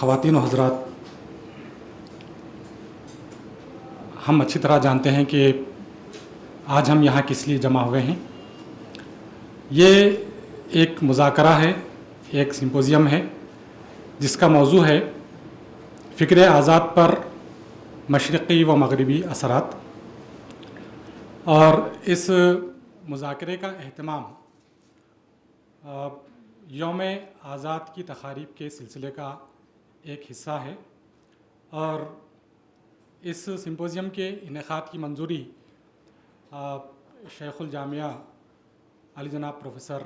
خواتین و حضرات، ہم اچھی طرح جانتے ہیں کہ آج ہم یہاں کس لیے جمع ہوئے ہیں۔ یہ ایک مذاکرہ ہے، ایک سمپوزیم ہے جس کا موضوع ہے فکر آزاد پر مشرقی و مغربی اثرات، اور اس مذاکرے کا اہتمام یوم آزاد کی تقاریب کے سلسلے کا ایک حصہ ہے، اور اس سمپوزیم کے انعقاد کی منظوری شیخ الجامعہ علی جناب پروفیسر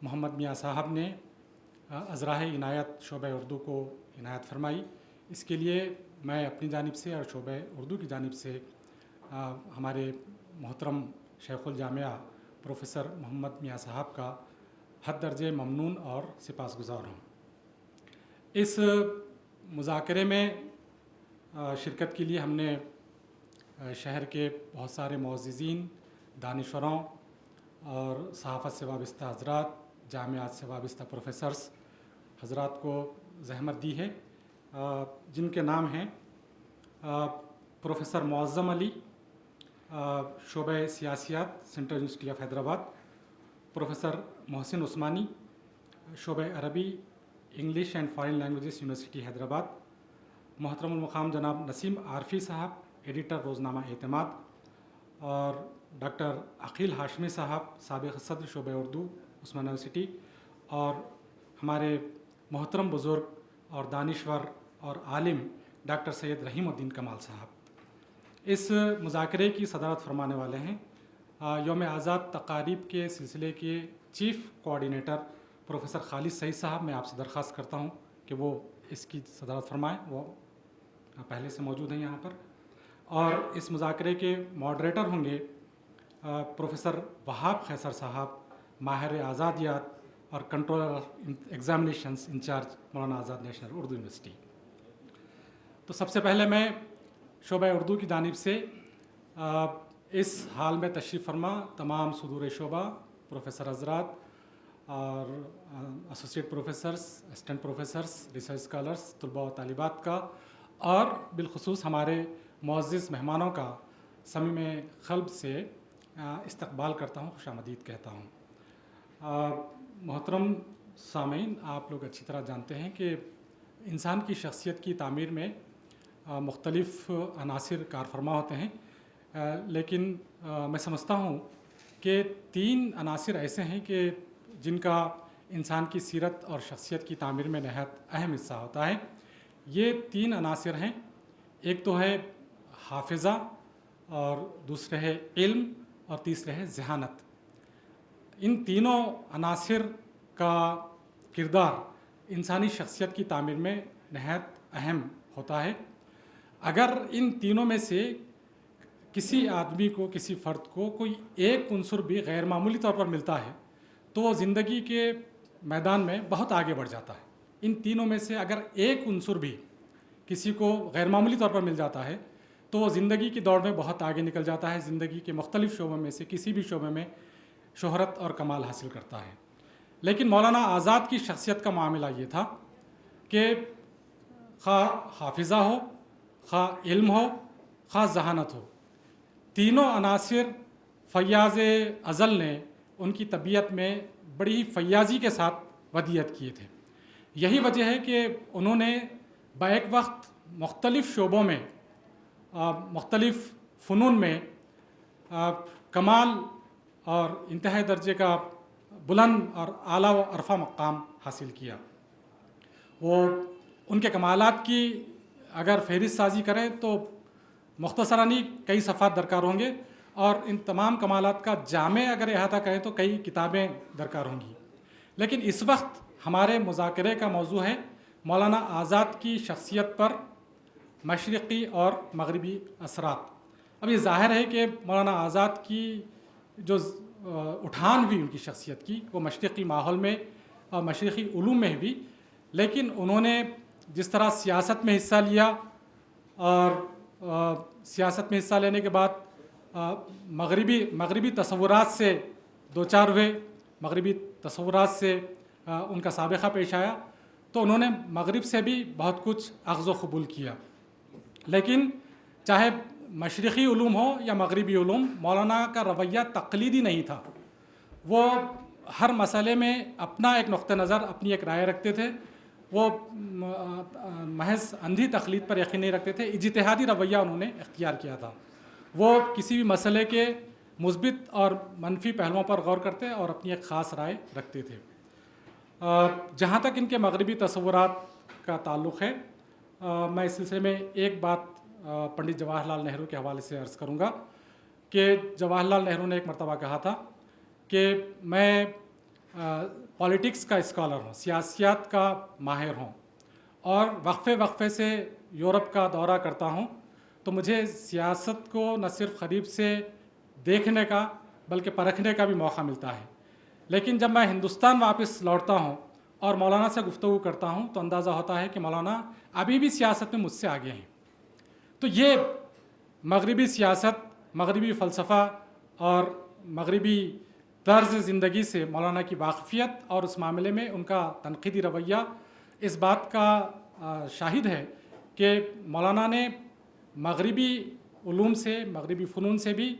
محمد میاں صاحب نے عذراء عنایت شعبہ اردو کو عنایت فرمائی۔ اس کے لیے میں اپنی جانب سے اور شعبہ اردو کی جانب سے ہمارے محترم شیخ الجامعہ پروفیسر محمد میاں صاحب کا حد درجے ممنون اور سپاسگزار ہوں۔ اس مذاکرے میں شرکت کے لیے ہم نے شہر کے بہت سارے معززین، دانشوروں اور صحافت سے وابستہ حضرات، جامعات سے وابستہ پروفیسرز حضرات کو زحمت دی ہے، جن کے نام ہیں پروفیسر معظم علی، شعبہ سیاسیات، central university of Hyderabad, professor Mohsin Usmani, شعبہ Arabi, English and foreign languages, university Hyderabad, محترم المقام جناب نسیم عارفی صاحب، ایڈیٹر روزنامہ اعتماد، اور ڈاکٹر عقیل ہاشمی صاحب، سابق صدر شعبہ اردو، عثمانیہ یونیورسٹی، اور ہمارے محترم بزرگ اور دانشور اور عالم ڈاکٹر سید رحیم الدین کمال صاحب اس مذاکرے کی صدارت فرمانے والے ہیں۔ یوم آزاد تقاریب کے سلسلے کے چیف کوآرڈینیٹر پروفیسر خالد سعید صاحب، میں آپ سے درخواست کرتا ہوں کہ وہ اس کی صدارت فرمائیں، وہ پہلے سے موجود ہیں یہاں پر۔ اور اس مذاکرے کے ماڈریٹر ہوں گے پروفیسر وہاب خیسر صاحب، ماہر آزادیات اور controller of examinations incharge, Maulana Azad national Urdu university. تو سب سے پہلے میں شعبہ اردو کی جانب سے اس حال میں تشریف فرما تمام صدور شعبہ، پروفیسر حضرات اور associate professors, assistant professors, research scholars, طلباء و طالبات کا، اور بالخصوص ہمارے معزز مہمانوں کا صمیم قلب سے استقبال کرتا ہوں، خوش آمدید کہتا ہوں۔ محترم سامعین، آپ لوگ اچھی طرح جانتے ہیں کہ انسان کی شخصیت کی تعمیر میں مختلف عناصر کار فرما ہوتے ہیں، لیکن میں سمجھتا ہوں کہ 3 عناصر ایسے ہیں کہ جن کا انسان کی سیرت اور شخصیت کی تعمیر میں نہایت اہم حصہ ہوتا ہے۔ یہ 3 عناصر ہیں، ایک تو ہے حافظہ، اور دوسرے ہے علم، اور تیسرے ہے ذہانت۔ ان تینوں عناصر کا کردار انسانی شخصیت کی تعمیر میں نہایت اہم ہوتا ہے۔ اگر ان تینوں میں سے کسی آدمی کو، کسی فرد کو کوئی ایک عنصر بھی غیر معمولی طور پر ملتا ہے تو وہ زندگی کے میدان میں بہت آگے بڑھ جاتا ہے۔ ان تینوں میں سے اگر ایک عنصر بھی کسی کو غیر معمولی طور پر مل جاتا ہے تو وہ زندگی کی دوڑ میں بہت آگے نکل جاتا ہے، زندگی کے مختلف شعبوں میں سے کسی بھی شعبے میں شہرت اور کمال حاصل کرتا ہے۔ لیکن مولانا آزاد کی شخصیت کا معاملہ یہ تھا کہ خواہ حافظہ ہو، خواہ علم ہو، خواہ ذہانت ہو، تینوں عناصر فیاض ازل نے ان کی طبیعت میں بڑی ہی فیاضی کے ساتھ ودیعت کیے تھے۔ یہی وجہ ہے کہ انہوں نے بیک وقت مختلف شعبوں میں، مختلف فنون میں کمال اور انتہائی درجے کا بلند اور اعلیٰ و عرفہ مقام حاصل کیا۔ وہ ان کے کمالات کی اگر فہرست سازی کریں تو مختصراً کئی صفحات درکار ہوں گے، اور ان تمام کمالات کا جامع اگر احاطہ کریں تو کئی کتابیں درکار ہوں گی۔ لیکن اس وقت ہمارے مذاکرے کا موضوع ہے مولانا آزاد کی شخصیت پر مشرقی اور مغربی اثرات۔ اب یہ ظاہر ہے کہ مولانا آزاد کی جو اٹھان ہوئی ان کی شخصیت کی، وہ مشرقی ماحول میں اور مشرقی علوم میں بھی، لیکن انہوں نے جس طرح سیاست میں حصہ لیا، اور سیاست میں حصہ لینے کے بعد مغربی تصورات سے دوچار ہوئے، مغربی تصورات سے ان کا سابقہ پیش آیا، تو انہوں نے مغرب سے بھی بہت کچھ اخذ و قبول کیا. لیکن چاہے مشرقی علوم ہو یا مغربی علوم، مولانا کا رویہ تقلیدی نہیں تھا. وہ ہر مسئلے میں اپنا ایک نقطہ نظر، اپنی ایک رائے رکھتے تھے. وہ محض اندھی تقلید پر یقین نہیں رکھتے تھے، اجتہادی رویہ انہوں نے اختیار کیا تھا. وہ کسی بھی مسئلے کے مثبت اور منفی پہلوؤں پر غور کرتے اور اپنی ایک خاص رائے رکھتے تھے. جہاں تک ان کے مغربی تصورات کا تعلق ہے، میں اس سلسلے میں ایک بات پنڈت جواہر لال نہرو کے حوالے سے عرض کروں گا کہ جواہر لال نہرو نے ایک مرتبہ کہا تھا کہ میں پالیٹکس کا اسکالر ہوں، سیاسیات کا ماہر ہوں، اور وقفے وقفے سے یورپ کا دورہ کرتا ہوں، تو مجھے سیاست کو نہ صرف قریب سے دیکھنے کا بلکہ پرکھنے کا بھی موقع ملتا ہے. لیکن جب میں ہندوستان واپس لوٹتا ہوں اور مولانا سے گفتگو کرتا ہوں تو اندازہ ہوتا ہے کہ مولانا ابھی بھی سیاست میں مجھ سے آگے ہیں. تو یہ مغربی سیاست، مغربی فلسفہ اور مغربی طرز زندگی سے مولانا کی واقفیت اور اس معاملے میں ان کا تنقیدی رویہ اس بات کا شاہد ہے کہ مولانا نے مغربی علوم سے، مغربی فنون سے بھی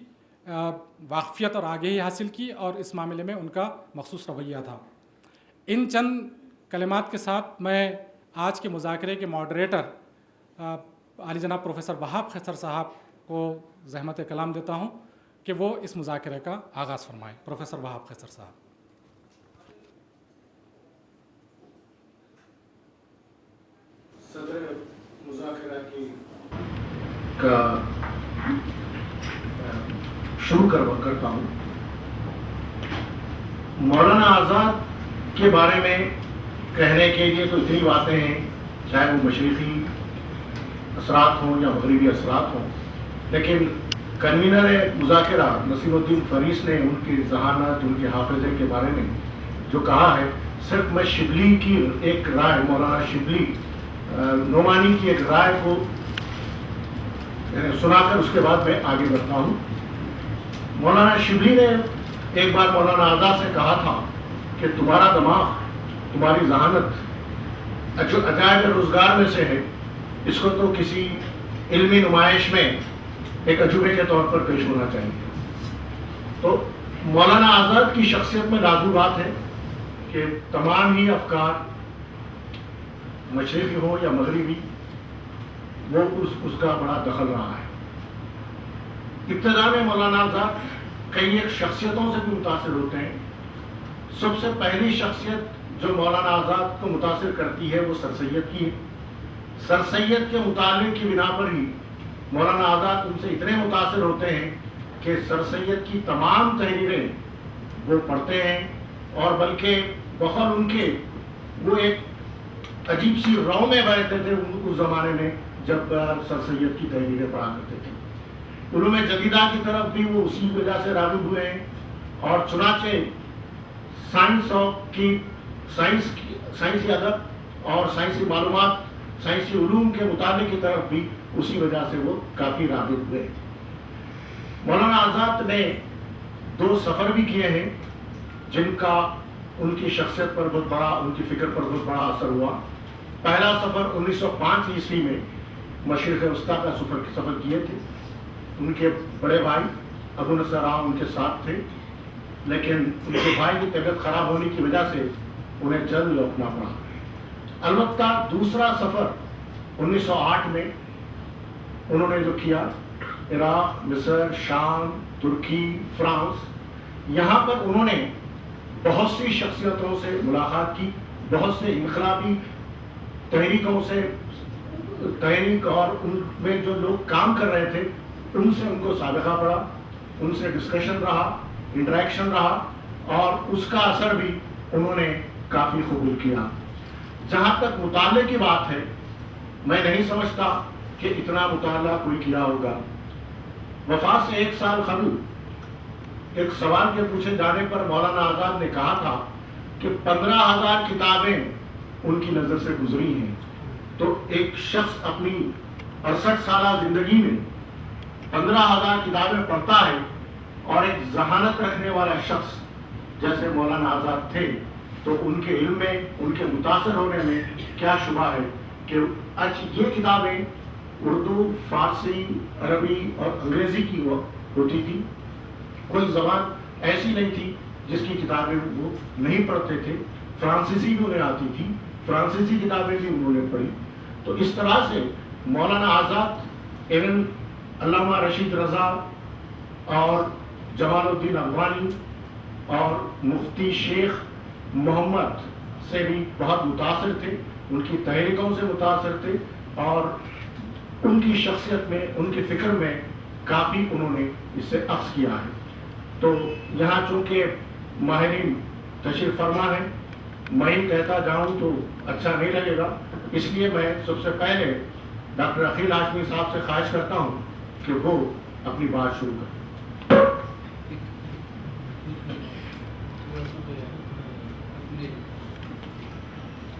واقفیت اور آگہی حاصل کی، اور اس معاملے میں ان کا مخصوص رویہ تھا. ان چند کلمات کے ساتھ میں آج کے مذاکرے کے ماڈریٹر عالی جناب پروفیسر وہاب خضر صاحب کو زحمت کلام دیتا ہوں کہ وہ اس مذاکرے کا آغاز فرمائیں. پروفیسر وہاب خضر صاحب. صدر مذاکرہ کا شروع کرتا ہوں. مولانا آزاد کے بارے میں کہنے کے لیے تو اتنی باتیں ہیں، چاہے وہ مشرقی اثرات ہوں یا مغربی اثرات ہوں، لیکن کنوینر مذاکرہ نصیر الدین فریس نے ان کی ذہانت، ان کے حافظے کے بارے میں جو کہا ہے، صرف میں شبلی کی ایک رائے، مولانا شبلی نعمانی کی ایک رائے کو سنا کر اس کے بعد میں آگے بڑھتا ہوں. مولانا شبلی نے ایک بار مولانا آزاد سے کہا تھا کہ تمہارا دماغ، تمہاری ذہانت عجائب روزگار میں سے ہے، اس کو تو کسی علمی نمائش میں ایک عجوبے کے طور پر پیش ہونا چاہیے. تو مولانا آزاد کی شخصیت میں لازمی بات ہے کہ تمام ہی افکار، مشرقی ہو یا مغربی، وہ اس کا بڑا دخل رہا ہے. ابتدا میں مولانا آزاد کئی ایک شخصیتوں سے بھی متاثر ہوتے ہیں. سب سے پہلی شخصیت جو مولانا آزاد کو متاثر کرتی ہے وہ سر سید کی ہے. سر سید کے مطالعے کی بنا پر ہی مولانا آزاد ان سے اتنے متاثر ہوتے ہیں کہ سر سید کی تمام تحریریں وہ پڑھتے ہیں، اور بلکہ بقول ان کے وہ ایک عجیب سی رو میں بیٹھتے تھے اس زمانے میں جب سر سید کی تحریریں پڑھا کرتے تھے. علوم جدیدہ کی طرف بھی وہ اسی وجہ سے راغب ہوئے ہیں، اور چنانچہ سائنسی ادب اور سائنسی معلومات، سائنسی علوم کے مطالعے کی طرف بھی اسی وجہ سے وہ کافی راغب ہوئے. مولانا آزاد نے 2 سفر بھی کیے ہیں جن کا ان کی شخصیت پر بہت بڑا، ان کی فکر پر بہت بڑا اثر ہوا. پہلا سفر 1905 عیسوی میں مشرق وسطیٰ کا سفر کیے تھے. ان کے بڑے بھائی ابو نصر راؤ ان کے ساتھ تھے، لیکن ان کے بھائی کی طبیعت خراب ہونے کی وجہ سے انہیں جلد لوٹنا پڑا. البتہ دوسرا سفر 1908 میں انہوں نے جو کیا، عراق، مصر، شام، ترکی، فرانس، یہاں پر انہوں نے بہت سی شخصیتوں سے ملاقات کی، بہت سے انقلابی تحریکوں سے تحریک، اور ان میں جو لوگ کام کر رہے تھے ان سے ان کو سابقہ پڑا، ان سے ڈسکشن رہا، انٹریکشن رہا، اور اس کا اثر بھی انہوں نے کافی قبول کیا. جہاں تک مطالعے کی بات ہے، میں نہیں سمجھتا کہ اتنا مطالعہ کوئی کیا ہوگا. وفات سے 1 سال قبل ایک سوال کے پوچھے جانے پر مولانا آزاد نے کہا تھا کہ 15,000 کتابیں ان کی نظر سے گزری ہیں. تو ایک شخص اپنی 68 سالہ زندگی میں 15,000 کتابیں پڑھتا ہے، اور ایک ذہانت رکھنے والا شخص جیسے مولانا آزاد تھے تو ان کے علم میں، ان کے متاثر ہونے میں کیا شبہ ہے کہ یہ کتابیں اردو، فارسی، عربی اور انگریزی کی ہوتی تھی. کوئی زبان ایسی نہیں تھی جس کی کتابیں وہ نہیں پڑھتے تھے. فرانسیسی بھی انہیں آتی تھی، فرانسیسی کتابیں بھی انہوں نے پڑھی. تو اس طرح سے مولانا آزاد ایون علامہ رشید رضا اور جمال الدین افغانی اور مفتی شیخ محمد سے بھی بہت متاثر تھے، ان کی تحریکوں سے متاثر تھے، اور ان کی شخصیت میں، ان کے فکر میں کافی انہوں نے اس سے اخذ کیا ہے. تو یہاں چونکہ ماہرین تشریف فرما ہے، میں ہی کہتا جاؤں تو اچھا نہیں لگے گا، اس لیے میں سب سے پہلے ڈاکٹر عقیل ہاشمی صاحب سے خواہش کرتا ہوں کہ وہ اپنی بات شروع کریں.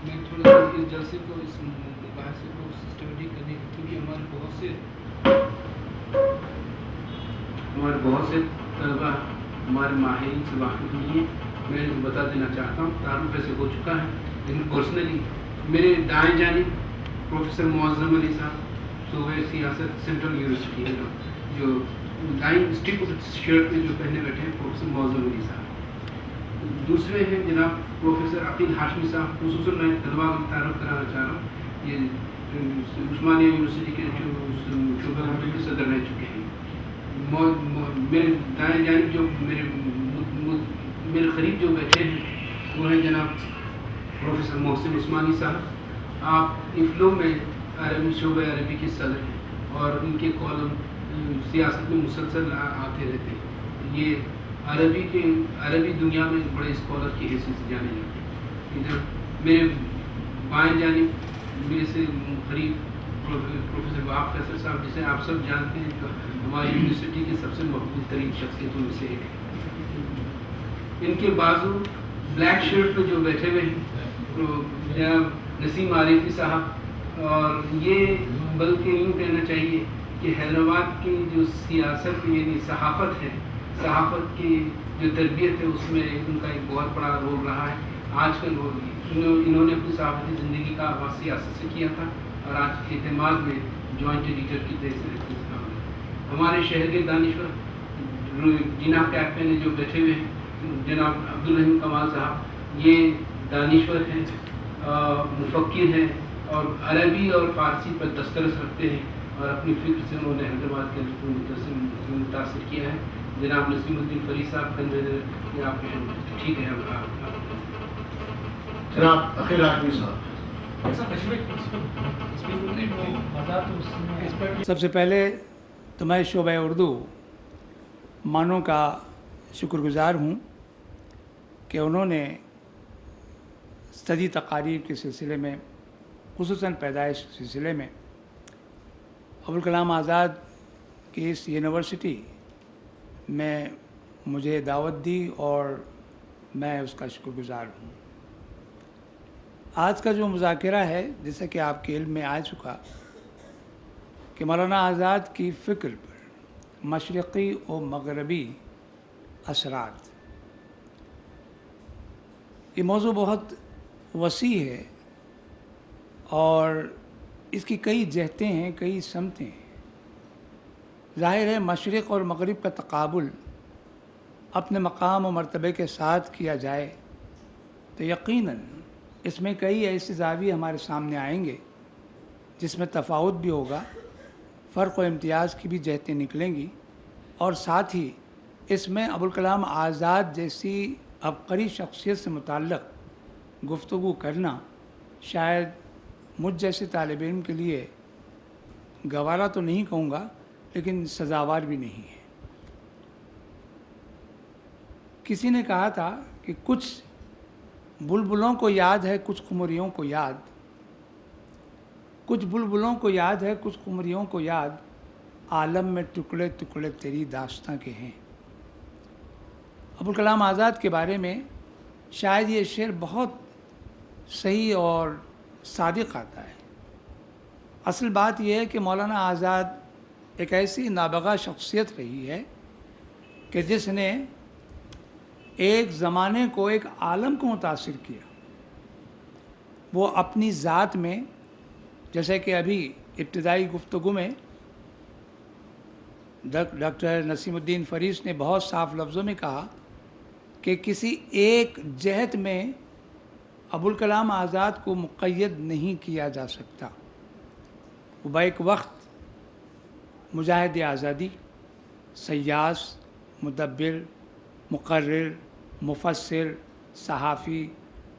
میں تھوڑا اس جلسے کو، اس بحث کو سسٹمیٹک کرنے کی، کیونکہ ہمارے بہت سے طلبا ہمارے ماہرین سے واقف نہیں ہیں. میں بتا دینا چاہتا ہوں، تعارف ایسے ہو چکا ہے، لیکن پرسنلی میرے دائیں جانب پروفیسر معظم علی صاحب، صوبہ سیاست، سینٹرل یونیورسٹی ہے، جو دائیں اسٹک شرٹ میں جو پہنے بیٹھے ہیں پروفیسر معظم علی صاحب. دوسرے ہیں جناب پروفیسر عقیل ہاشمی صاحب. خصوصاً میں طلبا کو تعارف کرانا چاہ رہا ہوں، یہ عثمانیہ یونیورسٹی کے جو شعبہ کے صدر رہ چکے ہیں. میرے دائیں جانب جو میرے قریب جو بیٹھے ہیں وہ ہیں جناب پروفیسر محسن عثمانی صاحب. آپ افلو میں عربی شعبہ عربی کے صدر ہیں، اور ان کے کالم سیاست میں مسلسل آتے رہتے ہیں. یہ عربی دنیا میں بڑے اسکالر کی حیثیت سے جانے جاتے ہیں. ادھر میرے بائیں جانب میرے سے قریب پروفیسر وہاب فیصل صاحب، جسے آپ سب جانتے ہیں، جو ہماری یونیورسٹی کی سب سے مقبول ترین شخصیتوں میں سے ایک ہے. ان کے بازو بلیک شرٹ پہ جو بیٹھے ہوئے ہیں جناب نسیم عارفی صاحب. اور یہ بلکہ یوں کہنا چاہیے کہ حیدرآباد کی جو سیاست یعنی صحافت ہے، صحافت کی جو تربیت ہے، اس میں ان کا ایک بہت بڑا رول رہا ہے. آج کل انہوں نے اپنی صحافتی زندگی کا آغاز سیاست سے کیا تھا، اور آج کے اعتماد میں جوائنٹ ایڈیٹر کی طرح سے ہمارے شہر کے دانشور جناب کیپٹن نے جو بیٹھے ہوئے ہیں جناب عبدالرحیم کمال صاحب، یہ دانشور ہیں، مفکر ہیں، اور عربی اور فارسی پر دسترس رکھتے ہیں، اور اپنی فکر سے انہوں نے حیدرآباد کے متاثر کیا ہے. جناب نسیم الدین فری صاحب کنوینر، یہ آپ ٹھیک ہے. جناب عقیل ہاشمی صاحب. سب سے پہلے تو میں شعبہ اردو مانوں کا شکر گزار ہوں کہ انہوں نے صدی تقاریر کے سلسلے میں، خصوصاً پیدائش کے سلسلے میں، ابوالکلام آزاد کی اس یونیورسٹی میں مجھے دعوت دی، اور میں اس کا شکر گزار ہوں. آج کا جو مذاکرہ ہے، جیسا کہ آپ کے علم میں آ چکا کہ مولانا آزاد کی فکر پر مشرقی و مغربی اثرات، یہ موضوع بہت وسیع ہے، اور اس کی کئی جہتیں ہیں، کئی سمتیں ہیں. ظاہر ہے مشرق اور مغرب کا تقابل اپنے مقام و مرتبے کے ساتھ کیا جائے تو یقیناً اس میں کئی ایسے زاویے ہمارے سامنے آئیں گے جس میں تفاوت بھی ہوگا، فرق و امتیاز کی بھی جہتیں نکلیں گی، اور ساتھ ہی اس میں ابوالکلام آزاد جیسی عبقری شخصیت سے متعلق گفتگو کرنا شاید مجھ جیسے طالب علم کے لیے گوارا تو نہیں کہوں گا، لیکن سزاوار بھی نہیں ہے. کسی نے کہا تھا کہ کچھ بلبلوں کو یاد ہے کچھ قمریوں کو یاد، کچھ بلبلوں کو یاد ہے کچھ قمریوں کو یاد، عالم میں ٹکڑے ٹکڑے تیری داستاں کے ہیں. ابوالکلام آزاد کے بارے میں شاید یہ شعر بہت صحیح اور صادق آتا ہے. اصل بات یہ ہے کہ مولانا آزاد ایک ایسی نابغہ شخصیت رہی ہے کہ جس نے ایک زمانے کو، ایک عالم کو متاثر کیا. وہ اپنی ذات میں، جیسے کہ ابھی ابتدائی گفتگو میں ڈاکٹر نسیم الدین فریس نے بہت صاف لفظوں میں کہا کہ کسی ایک جہت میں ابوالکلام آزاد کو مقید نہیں کیا جا سکتا. وہ بیک وقت مجاہد آزادی، سیاس، مدبر، مقرر، مفسر، صحافی،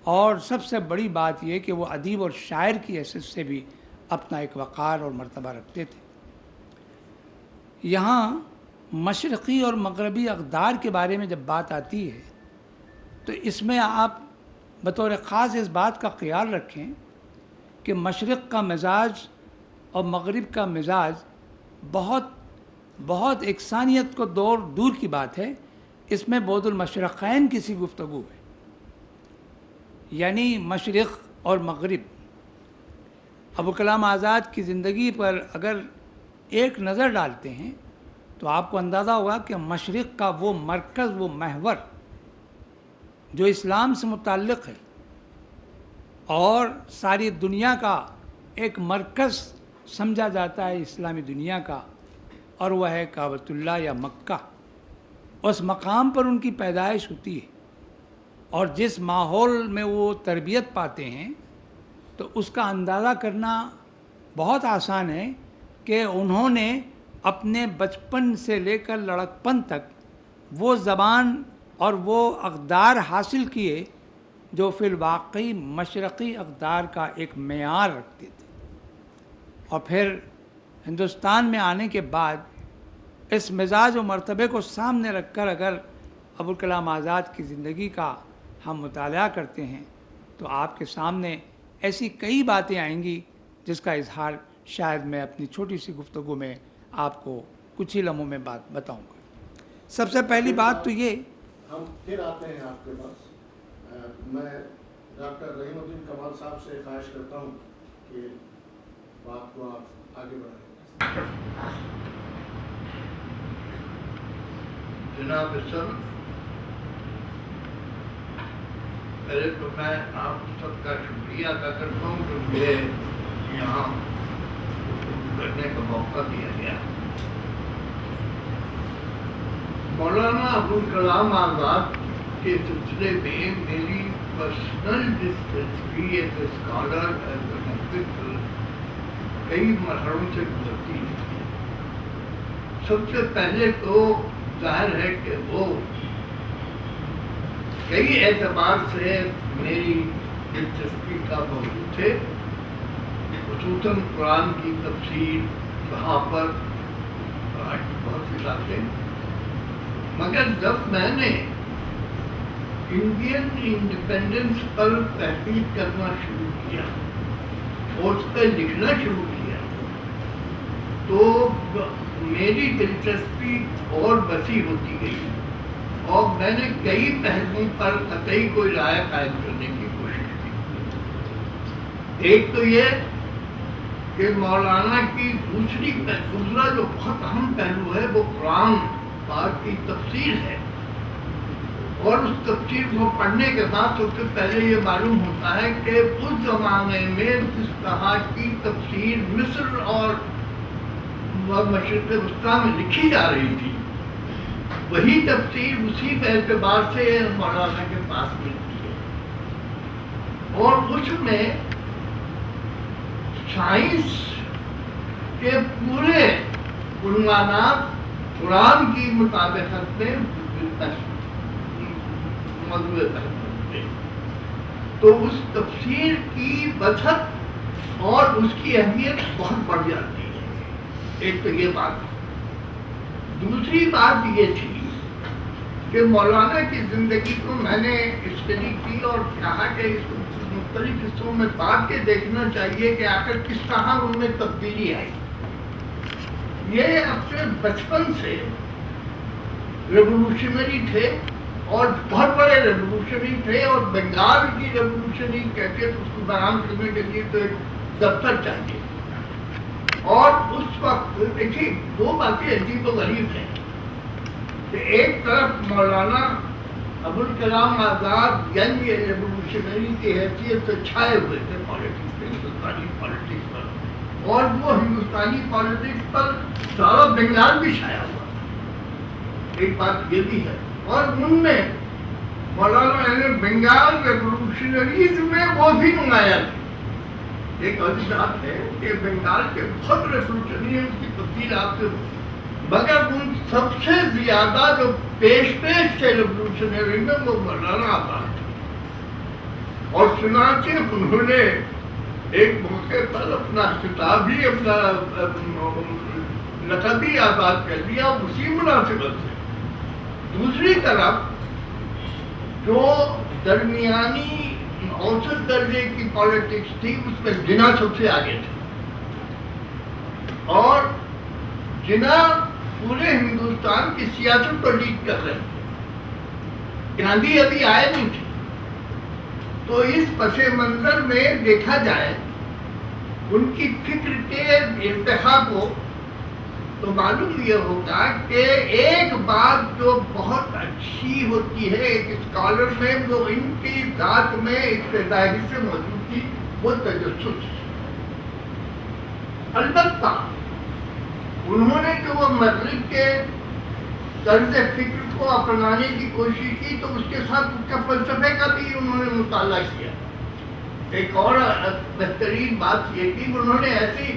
اور سب سے بڑی بات یہ کہ وہ ادیب اور شاعر کی حیثیت سے بھی اپنا ایک وقار اور مرتبہ رکھتے تھے. یہاں مشرقی اور مغربی اقدار کے بارے میں جب بات آتی ہے تو اس میں آپ بطور خاص اس بات کا خیال رکھیں کہ مشرق کا مزاج اور مغرب کا مزاج بہت یکسانیت کو دور کی بات ہے. اس میں بعد المشرقین کی سی گفتگو ہے، یعنی مشرق اور مغرب. ابوالکلام آزاد کی زندگی پر اگر ایک نظر ڈالتے ہیں تو آپ کو اندازہ ہوگا کہ مشرق کا وہ مرکز، وہ محور جو اسلام سے متعلق ہے اور ساری دنیا کا ایک مرکز سمجھا جاتا ہے اسلامی دنیا کا، اور وہ ہے کعبۃ اللہ یا مکہ. اس مقام پر ان کی پیدائش ہوتی ہے اور جس ماحول میں وہ تربیت پاتے ہیں تو اس کا اندازہ کرنا بہت آسان ہے کہ انہوں نے اپنے بچپن سے لے کر لڑکپن تک وہ زبان اور وہ اقدار حاصل کیے جو فی الواقع مشرقی اقدار کا ایک معیار رکھتے تھے. اور پھر ہندوستان میں آنے کے بعد اس مزاج و مرتبے کو سامنے رکھ کر اگر ابوالکلام آزاد کی زندگی کا ہم مطالعہ کرتے ہیں تو آپ کے سامنے ایسی کئی باتیں آئیں گی جس کا اظہار شاید میں اپنی چھوٹی سی گفتگو میں آپ کو کچھ ہی لمحوں میں بات بتاؤں گا. سب سے پہلی بات تو یہ، ہم پھر آتے ہیں آپ کے پاس. میں ڈاکٹر رحیم الدین کمال صاحب سے خواہش کرتا ہوں کہ بات کو آپ آگے بڑھائیں. جناب سر، پہلے تو میں آپ سب کا شکریہ ادا کرتا ہوں کہ مجھے یہاں کرنے کا موقع دیا گیا. مولانا ابوالکلام آزاد کے سلسلے میں میری پرسنل دلچسپی as a scholar as a hospital کئی مرحلوں سے گزرتی ہے. سب سے پہلے تو ظاہر ہے کہ وہ کئی اعتبار سے میری دلچسپی کا موضوع تھے، خصوصاً قرآن کی تفسیر، صحابت، بہت سی باتیں. مگر جب میں نے انڈین انڈیپینڈنس پر تحقیق کرنا شروع کیا اور اس پہ لکھنا شروع کیا تو میری دلچسپی اور وسیع ہوتی گئی اور میں نے کئی پہلوؤں پر قطعی کوئی رائے قائم کرنے کی کوشش کی. ایک تو یہ کہ مولانا کی دوسرا جو بہت اہم پہلو ہے وہ قرآن پاک کی تفسیر ہے، اور اس تفسیر کو پڑھنے کے بعد سب سے پہلے یہ معلوم ہوتا ہے کہ اس زمانے میں جس طرح کی تفسیر مصر اور مشرق وسطیٰ میں لکھی جا رہی تھی وہی تفسیر اسی اعتبار سے مولانا کے پاس ملتی ہے. اور اس میں سائنس کے پورے عنوانات قرآن کی مطابقت میں موضوع تھے. تو اس تفسیر کی وسعت اور اس کی اہمیت بہت بڑھ جاتی ہے. ایک تو یہ بات. دوسری بات یہ تھی کہ مولانا کی زندگی کو میں نے اسٹڈی کی اور کہا کہ اس کو مختلف حصوں میں بات کے دیکھنا چاہیے کہ آخر کس طرح ان میں تبدیلی آئی. یہ اپنے بچپن سے ریولوشنری تھے اور بہت بڑے ریولوشنری تھے، اور بنگال کی ریولوشنری کہہ کے اس کو بیان کرنے کے لیے تو ایک دفتر چاہیے. اور اس وقت دیکھیے دو باتیں عجیب و غریب ہیں کہ ایک طرف مولانا ابوالکلام آزاد ینگ ریولیوشنری کی حیثیت سے چھائے ہوئے تھے پالیٹکس میں، ہندوستانی پالیٹکس پر، اور وہ ہندوستانی پالیٹکس پر سارا بنگال بھی چھایا ہوا تھا، ایک بات یہ بھی ہے۔ اور ان میں مولانا بنگال ریولیوشنریز میں وہ بھی نمایاں تھے۔ ایک اور بات ہے کہ بنگال کے بہت ریولیوشنری ہیں، اس کی تفصیل آپ سے، مگر ان سب سے زیادہ جو پیش تھے ریولیوشنری میں وہ مولانا آزاد تھے، اور چنانچہ انہوں نے ایک موقع پر اپنا خطاب ہی، اپنا لقب ہی آزاد کر دیا اسی مناسبت سے۔ دوسری طرف جو درمیانی اوسط درجے کی پالیٹکس تھی اس میں جناح سب سے آگے تھے، اور جناح پورے ہندوستان کی سیاست کو لیڈ کر رہے تھے، گاندھی ابھی آئے نہیں تھے۔ تو اس پس منظر میں دیکھا جائے ان کی فکر کے ارتقاء کو تو معلوم یہ ہوگا کہ ایک بات جو بہت اچھی ہوتی ہے ایک اسکالر میں، وہ ان کی ذات میں ابتدائی سے موجود تھی، وہ تجسس۔ البتہ انہوں نے جو وہ مغرب کے طرز فکر کو اپنانے کی کوشش کی تو اس کے ساتھ اس کا فلسفے کا بھی انہوں نے مطالعہ کیا۔ ایک اور بہترین بات یہ کہ انہوں نے ایسی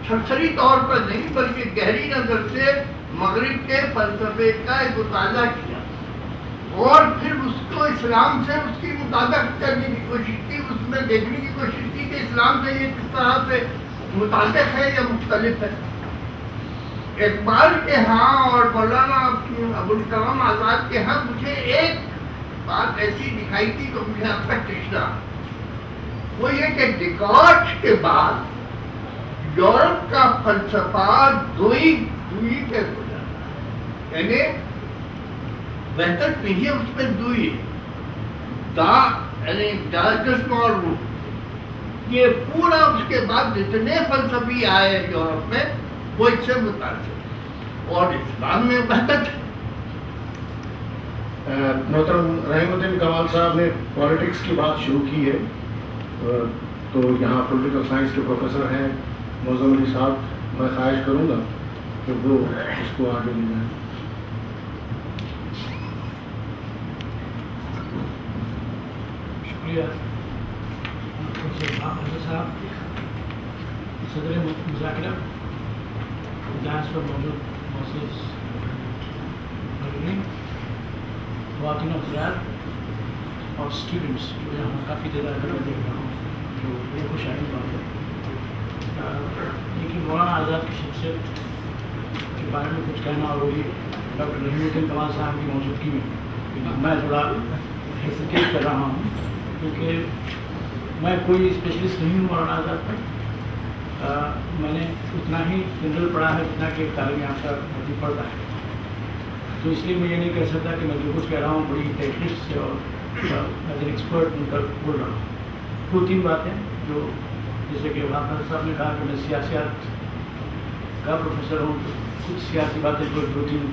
سرسری طور پر نہیں بلکہ گہری نظر سے مغرب کے فلسفے کا ایک مطالعہ کیا، اور پھر اس کو اسلام سے اس کی مطابقت کرنے کی کوشش کی، اس میں دیکھنے کی کوشش کی کہ اسلام سے یہ کس طرح سے مطابق ہے یا مختلف ہے۔ اقبال کے ہاں اور مولانا ابوالکلام آزاد کے ہاں مجھے ایک بات ایسی دکھائی تھی تو مجھے اب تک تشنا، وہ یہ کہ ڈیکارٹ کے بعد یورپ کا فلسفہ دوئی پہ ہو جاتا ہے، یعنی بہتر نہیں ہے اس میں دوئی یعنی ڈائجسٹ اور یہ پورا اس کے بعد جتنے فلسفی آئے یورپ میں وہ اس سے متاثر، اور اسلام میں بہتر ہے۔ محترم رحیم الدین کمال صاحب نے پالیٹکس کی بات شروع کی ہے، تو یہاں پولیٹیکل سائنس کے پروفیسر ہیں معظم علی صاحب، میں خواہش کروں گا کہ وہ اس کو آگے لے جائیں۔ شکریہ صاحب، صدر مذاکرہ جہاز پر موجود معزز خواتین و حضرات اور اسٹوڈنٹس جو یہاں کافی تعداد میں دیکھ رہا ہوں، جو بڑی خوش آئی بات ہے۔ لیکن مولانا آزاد کی شخصیت کے بارے میں کچھ کہنا، اور وہی ڈاکٹر رحیم الدین کمال صاحب کی موجودگی میں میں تھوڑا ہیسیٹیٹ کر رہا ہوں، کیونکہ میں کوئی اسپیشلسٹ نہیں ہوں مولانا آزاد پر، میں نے اتنا ہی جنرل پڑھا ہے جتنا کہ تعلیم یافتہ آدمی پڑھتا ہے، تو اس لیے میں یہ نہیں کہہ سکتا کہ میں جو کچھ کہہ رہا ہوں بڑی تحقیق سے اور ایز این ایکسپرٹ ان پر بول رہا ہوں۔ دو تین باتیں جو جیسے کہ وہاں صاحب نے کہا کہ میں سیاست کا پروفیسر ہوں، کچھ سیاسی باتیں جو دو تین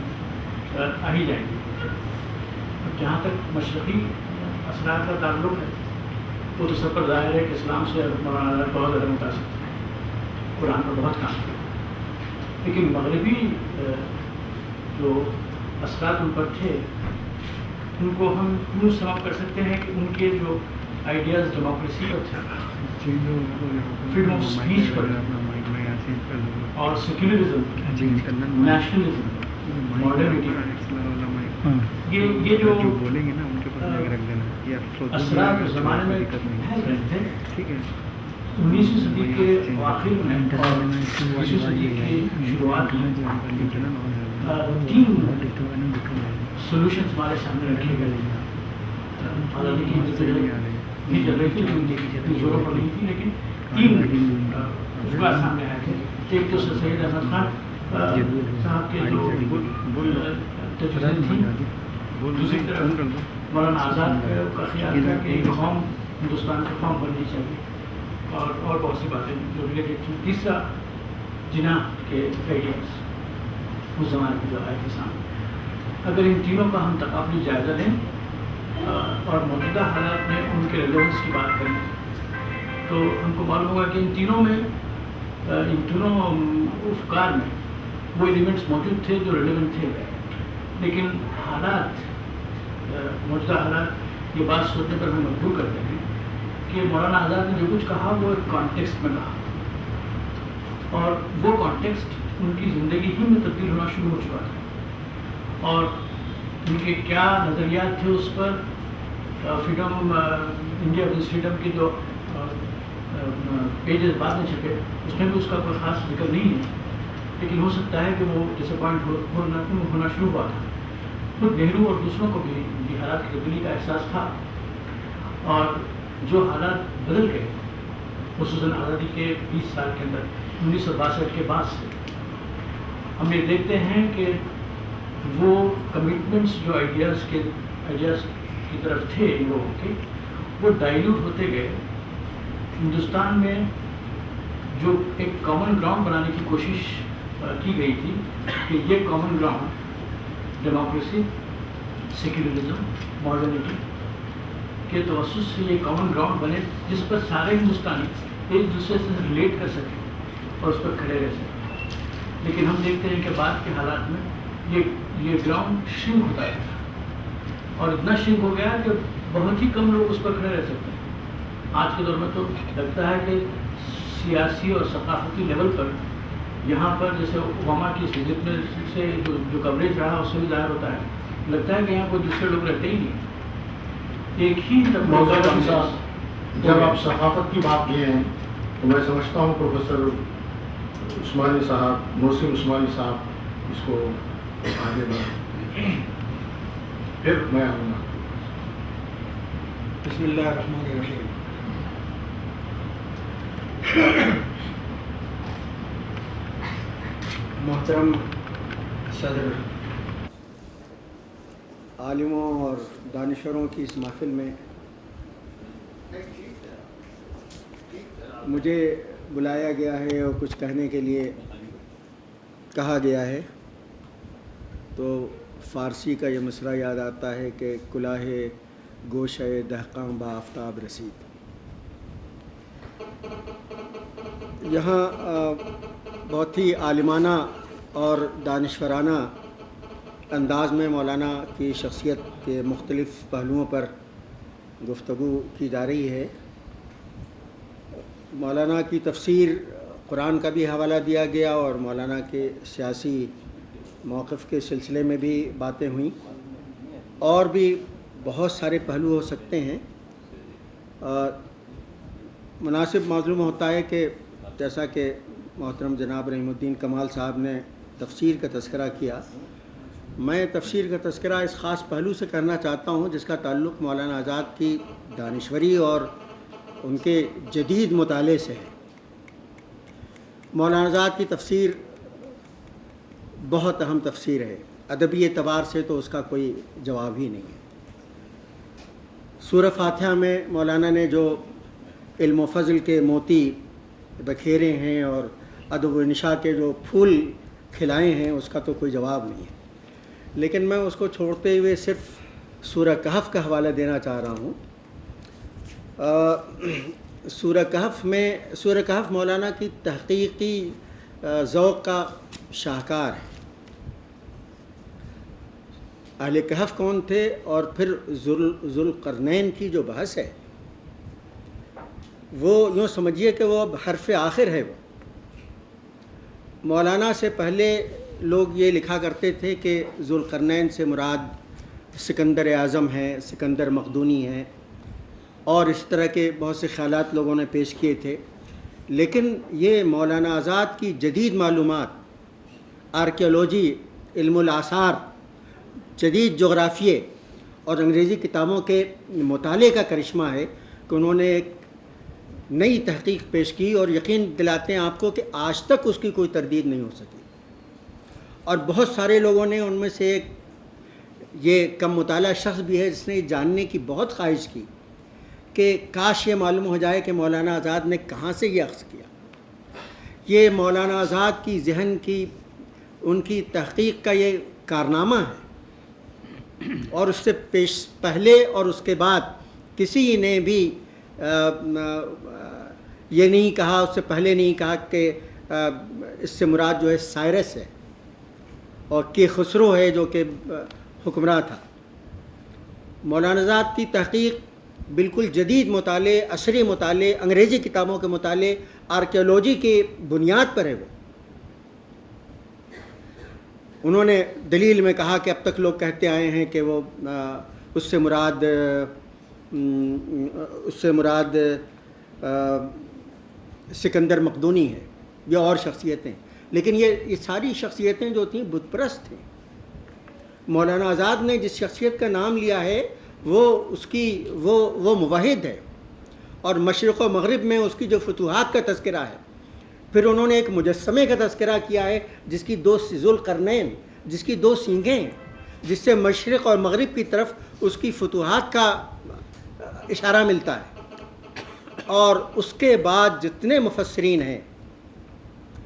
آ ہی جائیں گی۔ جہاں تک مشرقی اثرات کا تعلق ہے وہ تو سب پر ظاہر ہے کہ اسلام سے مولانا آزاد بہت زیادہ متاثر تھے، قرآن پر بہت کام کیا، لیکن مغربی جو اثرات ان پر تھے ان کو ہم یوں سمجھ کر سکتے ہیں کہ ان کے جو آئیڈیاز ڈیموکریسی پر تھے، فریڈم آف اسپیچ پر اور سیکولرزم، نیشنلزم، ماڈرنٹی، یہ جو اثرات اس زمانے میں پھیل رہے تھے 19ویں صدی کے آخر میں اور 20ویں صدی کی شروعات میں تین سولوشنز ہمارے سامنے رکھے گئے، حالانکہ یہ چل رہی تھی زوروں پر نہیں تھی، لیکن تین اجزاء سامنے آئے تھے۔ ایک تو سید احمد خان صاحب کے جو تجویز تھی، دوسری طرف مولانا آزاد کا خیال تھا کہ ایک قوم ہندوستان کی قوم بننی چاہیے، اور بہت سی باتیں جو ریلیٹڈ تھیں۔ تیسرا جناح کے آئیڈیاز اس زمانے میں جو آئے تھے سامنے، اگر ان تینوں کا ہم تقابلی جائزہ لیں اور موجودہ حالات میں ان کے ریلیونس کی بات کریں تو ہم کو معلوم ہوگا کہ ان تینوں افکار میں وہ ایلیمنٹس موجود تھے جو ریلیونٹ تھے، لیکن حالات، موجودہ حالات یہ بات سوچنے پر ہمیں مجبور کرتے ہیں کہ مولانا آزاد نے جو کچھ کہا وہ ایک کانٹیکسٹ میں کہا، اور وہ کانٹیکسٹ ان کی زندگی ہی میں تبدیل ہونا شروع ہو چکا تھا، اور ان کے کیا نظریات تھے اس پر فریڈم انڈیا ونز فریڈم کے جو پیجز بعد میں چھپے اس میں بھی اس کا کوئی خاص ذکر نہیں ہے، لیکن ہو سکتا ہے کہ وہ ڈس اپوائنٹ ہونا شروع ہوا تھا۔ خود نہرو اور دوسروں کو بھی ان کی حالات کی تبدیلی کا احساس تھا، اور جو حالات بدل گئے خصوصاً آزادی کے 20 سال کے اندر 1962 کے بعد سے ہم یہ دیکھتے ہیں کہ وہ کمٹمنٹس جو آئیڈیاز کی طرف تھے ان لوگوں کے، وہ ڈائلیوٹ ہوتے گئے۔ ہندوستان میں جو ایک کامن گراؤنڈ بنانے کی کوشش کی گئی تھی کہ یہ common ground democracy, secularism, modernity کے توسط سے یہ کامن گراؤنڈ بنے جس پر سارے ہندوستانی ایک دوسرے سے ریلیٹ کر سکیں اور اس پر کھڑے رہ سکیں، لیکن ہم دیکھتے ہیں کہ بعد کے حالات میں یہ گراؤنڈ شرنک ہوتا ہے، اور اتنا شرنک ہو گیا کہ بہت ہی کم لوگ اس پر کھڑے رہ سکتے ہیں۔ آج کے دور میں تو لگتا ہے کہ سیاسی اور ثقافتی لیول پر یہاں پر جیسے اوباما کی وزٹ میں سے جو کوریج رہا اس سے بھی ظاہر ہوتا ہے، لگتا ہے کہ یہاں کوئی دوسرے لوگ رہتے ہی نہیں، ایک ہی جب آپ ثقافت کی بات کیے ہیں تو میں سمجھتا ہوں پروفیسر عثمانی صاحب، محسن عثمانی صاحب اس کو آگے بڑھائیں، پھر میں آؤں گا۔ بسم اللہ الرحمن الرحیم۔ محترم صدر، عالموں اور دانشوروں کی اس محفل میں مجھے بلایا گیا ہے اور کچھ کہنے کے لیے کہا گیا ہے، تو فارسی کا یہ مصرع یاد آتا ہے کہ کلاه گوشہ دہقاں با آفتاب رسید۔ یہاں بہت ہی عالمانہ اور دانشورانہ انداز میں مولانا کی شخصیت کے مختلف پہلوؤں پر گفتگو کی جا رہی ہے۔ مولانا کی تفسیر قرآن کا بھی حوالہ دیا گیا اور مولانا کے سیاسی موقف کے سلسلے میں بھی باتیں ہوئیں، اور بھی بہت سارے پہلو ہو سکتے ہیں۔ مناسب معلوم ہوتا ہے کہ جیسا کہ محترم جناب رحیم الدین کمال صاحب نے تفسیر کا تذکرہ کیا، میں تفسیر کا تذکرہ اس خاص پہلو سے کرنا چاہتا ہوں جس کا تعلق مولانا آزاد کی دانشوری اور ان کے جدید مطالعے سے ہے۔ مولانا آزاد کی تفسیر بہت اہم تفسیر ہے، ادبی اعتبار سے تو اس کا کوئی جواب ہی نہیں ہے۔ سورہ فاتحہ میں مولانا نے جو علم و فضل کے موتی بکھیرے ہیں اور ادب و نشا کے جو پھول کھلائے ہیں اس کا تو کوئی جواب نہیں ہے، لیکن میں اس کو چھوڑتے ہوئے صرف سورہ کہف کا حوالہ دینا چاہ رہا ہوں۔ سورہ کہف مولانا کی تحقیقی ذوق کا شاہکار ہے۔ اہل کہف کون تھے اور پھر ذوالقرنین کی جو بحث ہے وہ یوں سمجھیے کہ وہ اب حرف آخر ہے۔ وہ مولانا سے پہلے لوگ یہ لکھا کرتے تھے کہ ذوالقرنین سے مراد سکندر اعظم ہے، سکندر مقدونی ہے، اور اس طرح کے بہت سے خیالات لوگوں نے پیش کیے تھے، لیکن یہ مولانا آزاد کی جدید معلومات، آرکیولوجی، علم الآثار، جدید جغرافیے اور انگریزی کتابوں کے مطالعے کا کرشمہ ہے کہ انہوں نے ایک نئی تحقیق پیش کی، اور یقین دلاتے ہیں آپ کو کہ آج تک اس کی کوئی تردید نہیں ہو سکی۔ اور بہت سارے لوگوں نے، ان میں سے ایک یہ کم مطالعہ شخص بھی ہے جس نے جاننے کی بہت خواہش کی کہ کاش یہ معلوم ہو جائے کہ مولانا آزاد نے کہاں سے یہ اخذ کیا۔ یہ مولانا آزاد کی ذہن کی، ان کی تحقیق کا یہ کارنامہ ہے اور اس سے پہلے اور اس کے بعد کسی نے بھی یہ نہیں کہا، اس سے پہلے نہیں کہا کہ اس سے مراد جو ہے سائرس ہے اور کہ خسرو ہے جو کہ حکمراں تھا۔ مولانا آزاد کی تحقیق بالکل جدید مطالعے، عصری مطالعے، انگریزی کتابوں کے مطالعے، آرکیولوجی کی بنیاد پر ہے۔ انہوں نے دلیل میں کہا کہ اب تک لوگ کہتے آئے ہیں کہ وہ اس سے مراد سکندر مقدونی ہے یا اور شخصیتیں، لیکن یہ ساری شخصیتیں جو تھیں بت پرست تھیں۔ مولانا آزاد نے جس شخصیت کا نام لیا ہے وہ موحد ہے، اور مشرق و مغرب میں اس کی جو فتوحات کا تذکرہ ہے۔ پھر انہوں نے ایک مجسمے کا تذکرہ کیا ہے جس کی ذوالقرنین، جس کی 2 سینگیں ہیں، جس سے مشرق اور مغرب کی طرف اس کی فتوحات کا اشارہ ملتا ہے۔ اور اس کے بعد جتنے مفسرین ہیں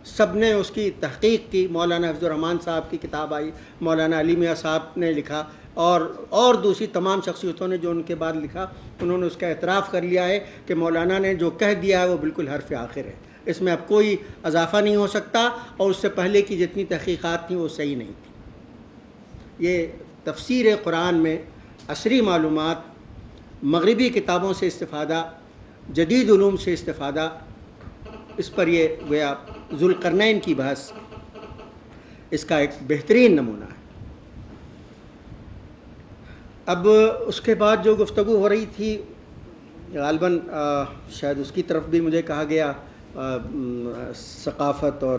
سب نے اس کی تحقیق کی۔ مولانا حفظ الرحمن صاحب کی کتاب آئی، مولانا علی میاں صاحب نے لکھا، اور دوسری تمام شخصیتوں نے جو ان کے بعد لکھا، انہوں نے اس کا اعتراف کر لیا ہے کہ مولانا نے جو کہہ دیا ہے وہ بالکل حرف آخر ہے، اس میں اب کوئی اضافہ نہیں ہو سکتا، اور اس سے پہلے کی جتنی تحقیقات تھیں وہ صحیح نہیں تھیں۔ یہ تفسیر قرآن میں عصری معلومات، مغربی کتابوں سے استفادہ، جدید علوم سے استفادہ، اس پر یہ گویا ذوالقرنین کی بحث اس کا ایک بہترین نمونہ ہے۔ اب اس کے بعد جو گفتگو ہو رہی تھی غالباً شاید اس کی طرف بھی مجھے کہا گیا، ثقافت اور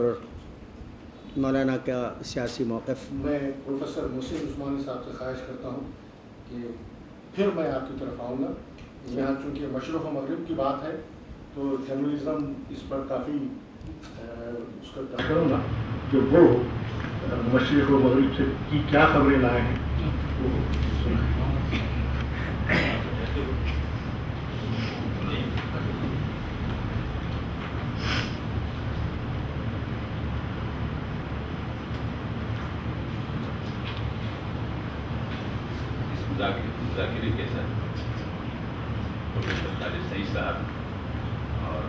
مولانا کا سیاسی موقف۔ میں پروفیسر محسن عثمانی صاحب سے خواہش کرتا ہوں کہ پھر میں آپ کی طرف آؤں گا۔ یہاں چونکہ مشرق و مغرب کی بات ہے تو جرنلزم اس پر کافی اس کا کروں گا کہ وہ مشرق و مغرب سے کی کیا خبریں لائے ہیں وہ سنائیں۔ ذاکری کے ساتھ پروفیسر خالد سعید صاحب اور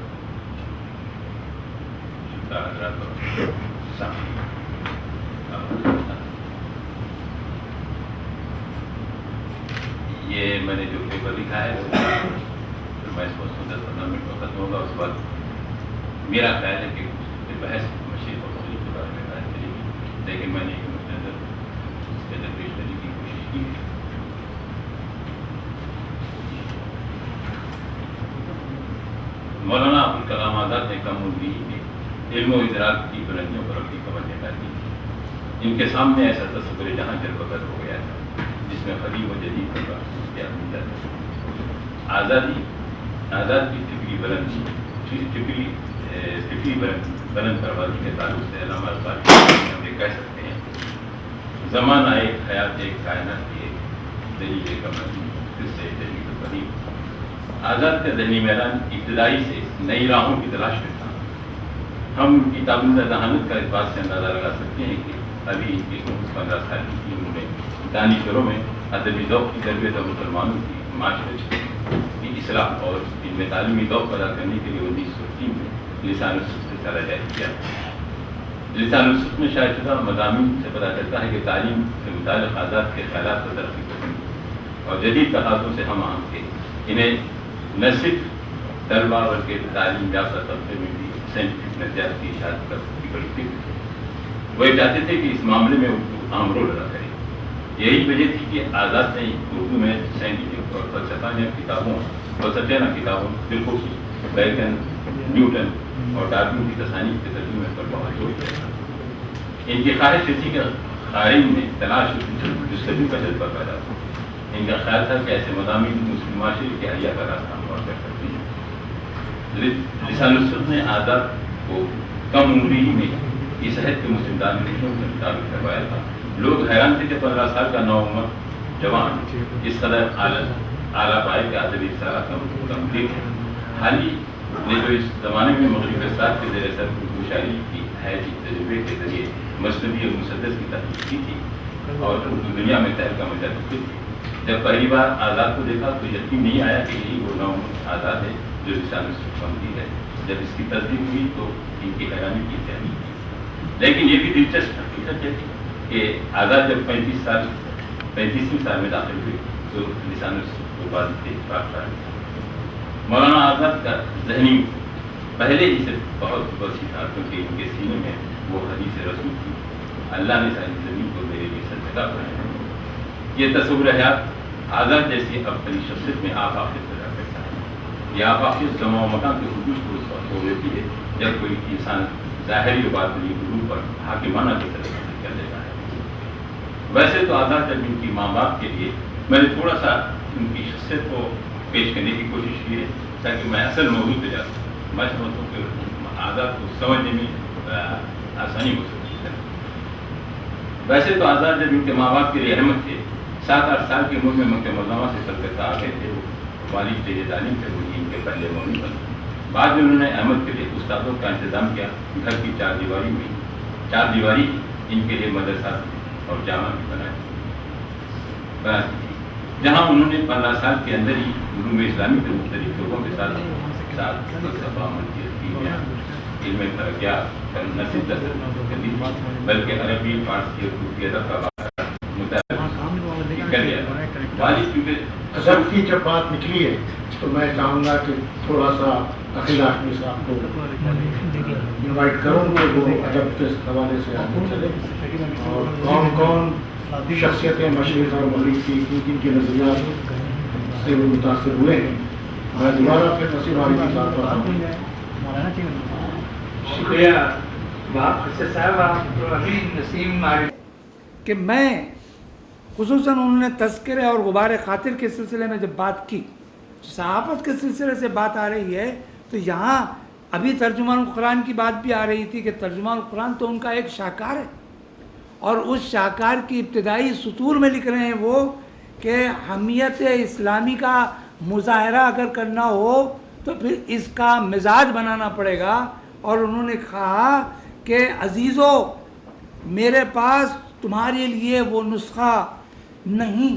حضرات یہ میں نے جو پیپر لکھا ہے پھر میں اس کو 10-15 منٹ میں ختم ہوگا۔ اس کے بعد میرا خیال ہے کہ بحث مشرق اور مغرب کے بارے میں بحث چلے گی، لیکن میں نے اس کے اندر پیش کرنے کی کوشش کی ہے۔ مولانا ابوالکلام آزاد نے کم عمری میں علم و ادراک کی بلندیوں پر اپنی کمر نکال دی تھی۔ ان کے سامنے ایسا تصور جہاں جلوگر ہو گیا تھا جس میں قدیم و جدید کا اختیار ملتا تھا۔ آزاد کی فکری بلند پروازی کے تعلق سے علامہ اقبال ہم یہ کہہ سکتے ہیں، زمانہ ایک حیات ایک کائنات کی ایک دلیل کمر جس سے جدید و قدیم۔ آزاد کا ذہنی میدان ابتدائی سے نئی راہوں کی تلاش میں تھا۔ ہم کی تابندہ ذہانت کا اس بات سے اندازہ لگا سکتے ہیں کہ ابھی ان کی 15 سال کی عمر میں دانشوروں میں ادبی ذوق کی تربیت اور مسلمانوں کی معاشرے کی اصلاح اور ان میں تعلیمی ذوق پیدا کرنے کے لیے 1903 میں لسان الصدق سے چلا کیا۔ لسان الصدق میں شائع شدہ مضامین سے پتہ چلتا ہے کہ تعلیم سے متعلق آزاد کے خیالات و ترقی پسند اور جدید تقاضوں سے ہم آہنگ تھے۔ انہیں نہ صرف طلبہ بلکہ تعلیم یافتہ طبقے میں بھی سائنٹفک نظریات کی اشاعت کی بڑی فکر تھی۔ وہ یہ چاہتے تھے کہ اس معاملے میں اردو اہم رول ادا کرے۔ یہی وجہ تھی کہ آزاد نے اردو میں سائنٹفک اور فلسفیانہ کتابوں بالخصوص بیکن، نیوٹن اور ڈارون کی تصانیف کے ترجمے پر بہت زور دیا تھا۔ ان کی خواہش تھی کہ قارئین میں تلاش جستجو کا جذبہ پیدا ہو۔ ان کا خیال تھا کہ ایسے مضامین مسلم معاشرے کی حیہ کا راستہ ہموار کر سکتے ہیں۔ لسان الصدق نے آزاد کو کم عمری میں اس عہد کے مسلم دانشوروں سے مطابق کروایا تھا۔ لوگ حیران تھے کہ 15 سال کا نوعمر جوان اس قدر اعلیٰ پائے کے ادبی رسالہ کا تمدید ہے۔ حال ہی نے جو اس زمانے میں مغرب اسرار کے زیر سر اردو شاعری کی حیاتی تجربے کے ذریعے مسندی اور مسدس کی تحقیق کی تھی، اور دنیا میں تہلکہ مچا چکی تھی. جب پہلی بار آزاد کو دیکھا تو یقین نہیں آیا کہ یہی وہ نام آزاد ہے جو لسان بنتی ہے. جب اس کی تصدیق ہوئی تو ان کی حیرانی کی تحریک کی. لیکن یہ بھی دلچسپ حقیقت ہے کہ آزاد جب 35ویں سال میں داخل ہوئے تو لسان تھے پاکستان. مولانا آزاد کا ذہنی پہلے ہی سے بہت وسیع تھا کیونکہ ان کے سینے میں وہ حدیث رسول تھی, اللہ نے ساری زمین کو میرے لیے سرجگہ بنایا. یہ تصور حیات آزاد جیسی اپنی شخصیت میں آفاقیت پیدا کرتا ہے. یہ آفاقیت زمان و مکان کے حدود کو اس وقت ہو لیتی ہے جب کوئی انسان ظاہری و باطنی حدود پر حاکمانہ کی طرف کر لیتا ہے. ویسے تو آزاد جب ان کی ماں باپ کے لیے میں نے تھوڑا سا ان کی شخصیت کو پیش کرنے کی کوشش کی ہے تاکہ میں اصل موضوع پہ جا سکوں. میں سمجھتا ہوں کہ آزاد کو سمجھنے میں آسانی ہو سکتی ہے. ویسے تو آزاد جب ان کے ماں باپ کے لیے احمد تھے. 7-8 سال کی عمر میں مکہ معظمہ سے کلکتہ آ گئے تھے. وہ والد تھے تعلیم تھے, وہ ان کے پہلے مولوی بنے. بعد میں انہوں نے احمد کے لیے استادوں کا انتظام کیا. گھر کی 4 دیواری ان کے لیے مدرسہ اور جامع بھی بنائی تھی, جہاں انہوں نے 15 سال کے اندر ہی علوم اسلامی کے مختلف لوگوں کے ساتھ فلسفہ, منطق, کیمیا, علم فلکیات نہ صرف کبھی بلکہ عربی, فارسی اور ترکی ادب کا مطالعہ کر لیا. والد کیونکہ ادب کی جب بات نکلی ہے تو میں چاہوں گا کہ تھوڑا سا اخیل ہاشمی صاحب کو انوائٹ کروں کہ وہ ادب کے حوالے سے آگے چلے اور کون کون شخصیتیں مشرق اور مغرب کی کن کے نظریات سے وہ متاثر ہوئے ہیں. میں دوبارہ پھر نصیب علی کی بات پر آؤں. شکریہ صاحب. آپ ابھی نسیم کہ میں خصوصاً انہوں نے تذکرے اور غبار خاطر کے سلسلے میں جب بات کی, صحافت کے سلسلے سے بات آ رہی ہے تو یہاں ابھی ترجمان القرآن کی بات بھی آ رہی تھی کہ ترجمان القرآن تو ان کا ایک شاہکار ہے اور اس شاہکار کی ابتدائی سطور میں لکھ رہے ہیں وہ کہ حمیت اسلامی کا مظاہرہ اگر کرنا ہو تو پھر اس کا مزاج بنانا پڑے گا. اور انہوں نے کہا کہ عزیزو میرے پاس تمہارے لیے وہ نسخہ نہیں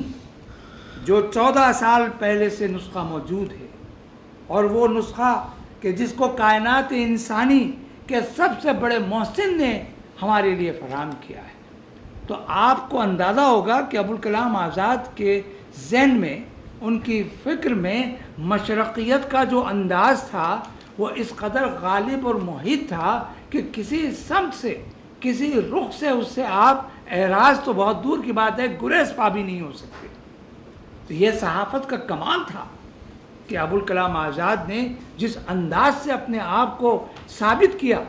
جو 14 سال پہلے سے نسخہ موجود ہے, اور وہ نسخہ کہ جس کو کائنات انسانی کے سب سے بڑے محسن نے ہمارے لیے فراہم کیا ہے. تو آپ کو اندازہ ہوگا کہ ابوالکلام آزاد کے ذہن میں, ان کی فکر میں مشرقیت کا جو انداز تھا وہ اس قدر غالب اور محیط تھا کہ کسی سمت سے, کسی رخ سے اس سے آپ اعراض تو بہت دور کی بات ہے, گریز پا بھی نہیں ہو سکتے. تو یہ صحافت کا کمال تھا کہ ابوالکلام آزاد نے جس انداز سے اپنے آپ کو ثابت کیا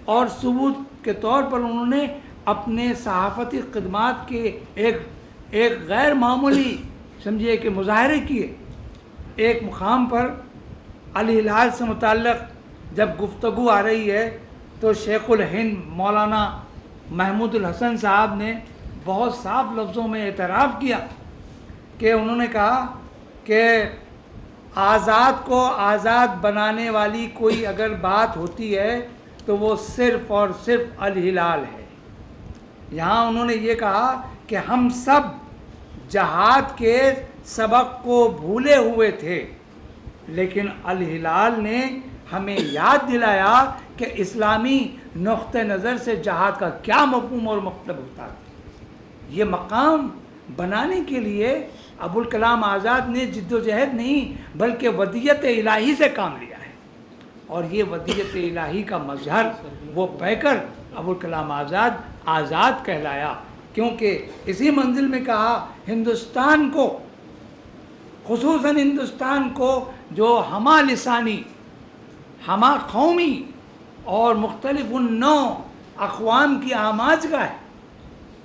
اور ثبوت کے طور پر انہوں نے اپنے صحافتی خدمات کے ایک غیر معمولی سمجھیے کہ مظاہرے کیے. ایک مقام پر الہلال سے متعلق جب گفتگو آ رہی ہے تو شیخ الہند مولانا محمود الحسن صاحب نے بہت صاف لفظوں میں اعتراف کیا کہ انہوں نے کہا کہ آزاد کو آزاد بنانے والی کوئی اگر بات ہوتی ہے تو وہ صرف اور صرف الہلال ہے. یہاں انہوں نے یہ کہا کہ ہم سب جہاد کے سبق کو بھولے ہوئے تھے, لیکن الہلال نے ہمیں یاد دلایا کہ اسلامی نقطہ نظر سے جہاد کا کیا مفہوم اور مطلب ہوتا ہے. یہ مقام بنانے کے لیے ابوالکلام آزاد نے جد و جہد نہیں بلکہ ودیت الہی سے کام لیا ہے, اور یہ ودیت الہی کا مظہر وہ پہ کر ابوالکلام آزاد کہلایا. کیونکہ اسی منزل میں کہا ہندوستان کو, خصوصاً ہندوستان کو جو ہمہ لسانی, ہمہ قومی اور مختلف النوع اقوام کی آماجگاہ ہے,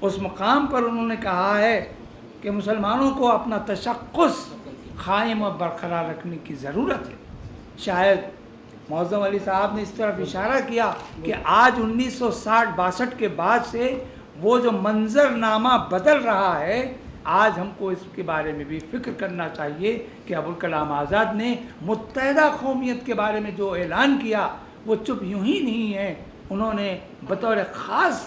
اس مقام پر انہوں نے کہا ہے کہ مسلمانوں کو اپنا تشخص قائم اور برقرار رکھنے کی ضرورت ہے. شاید معظم علی صاحب نے اس طرف اشارہ کیا کہ آج 1960-62 کے بعد سے وہ جو منظر نامہ بدل رہا ہے, آج ہم کو اس کے بارے میں بھی فکر کرنا چاہیے کہ ابوالکلام آزاد نے متحدہ قومیت کے بارے میں جو اعلان کیا وہ چپ یوں ہی نہیں ہے, انہوں نے بطور خاص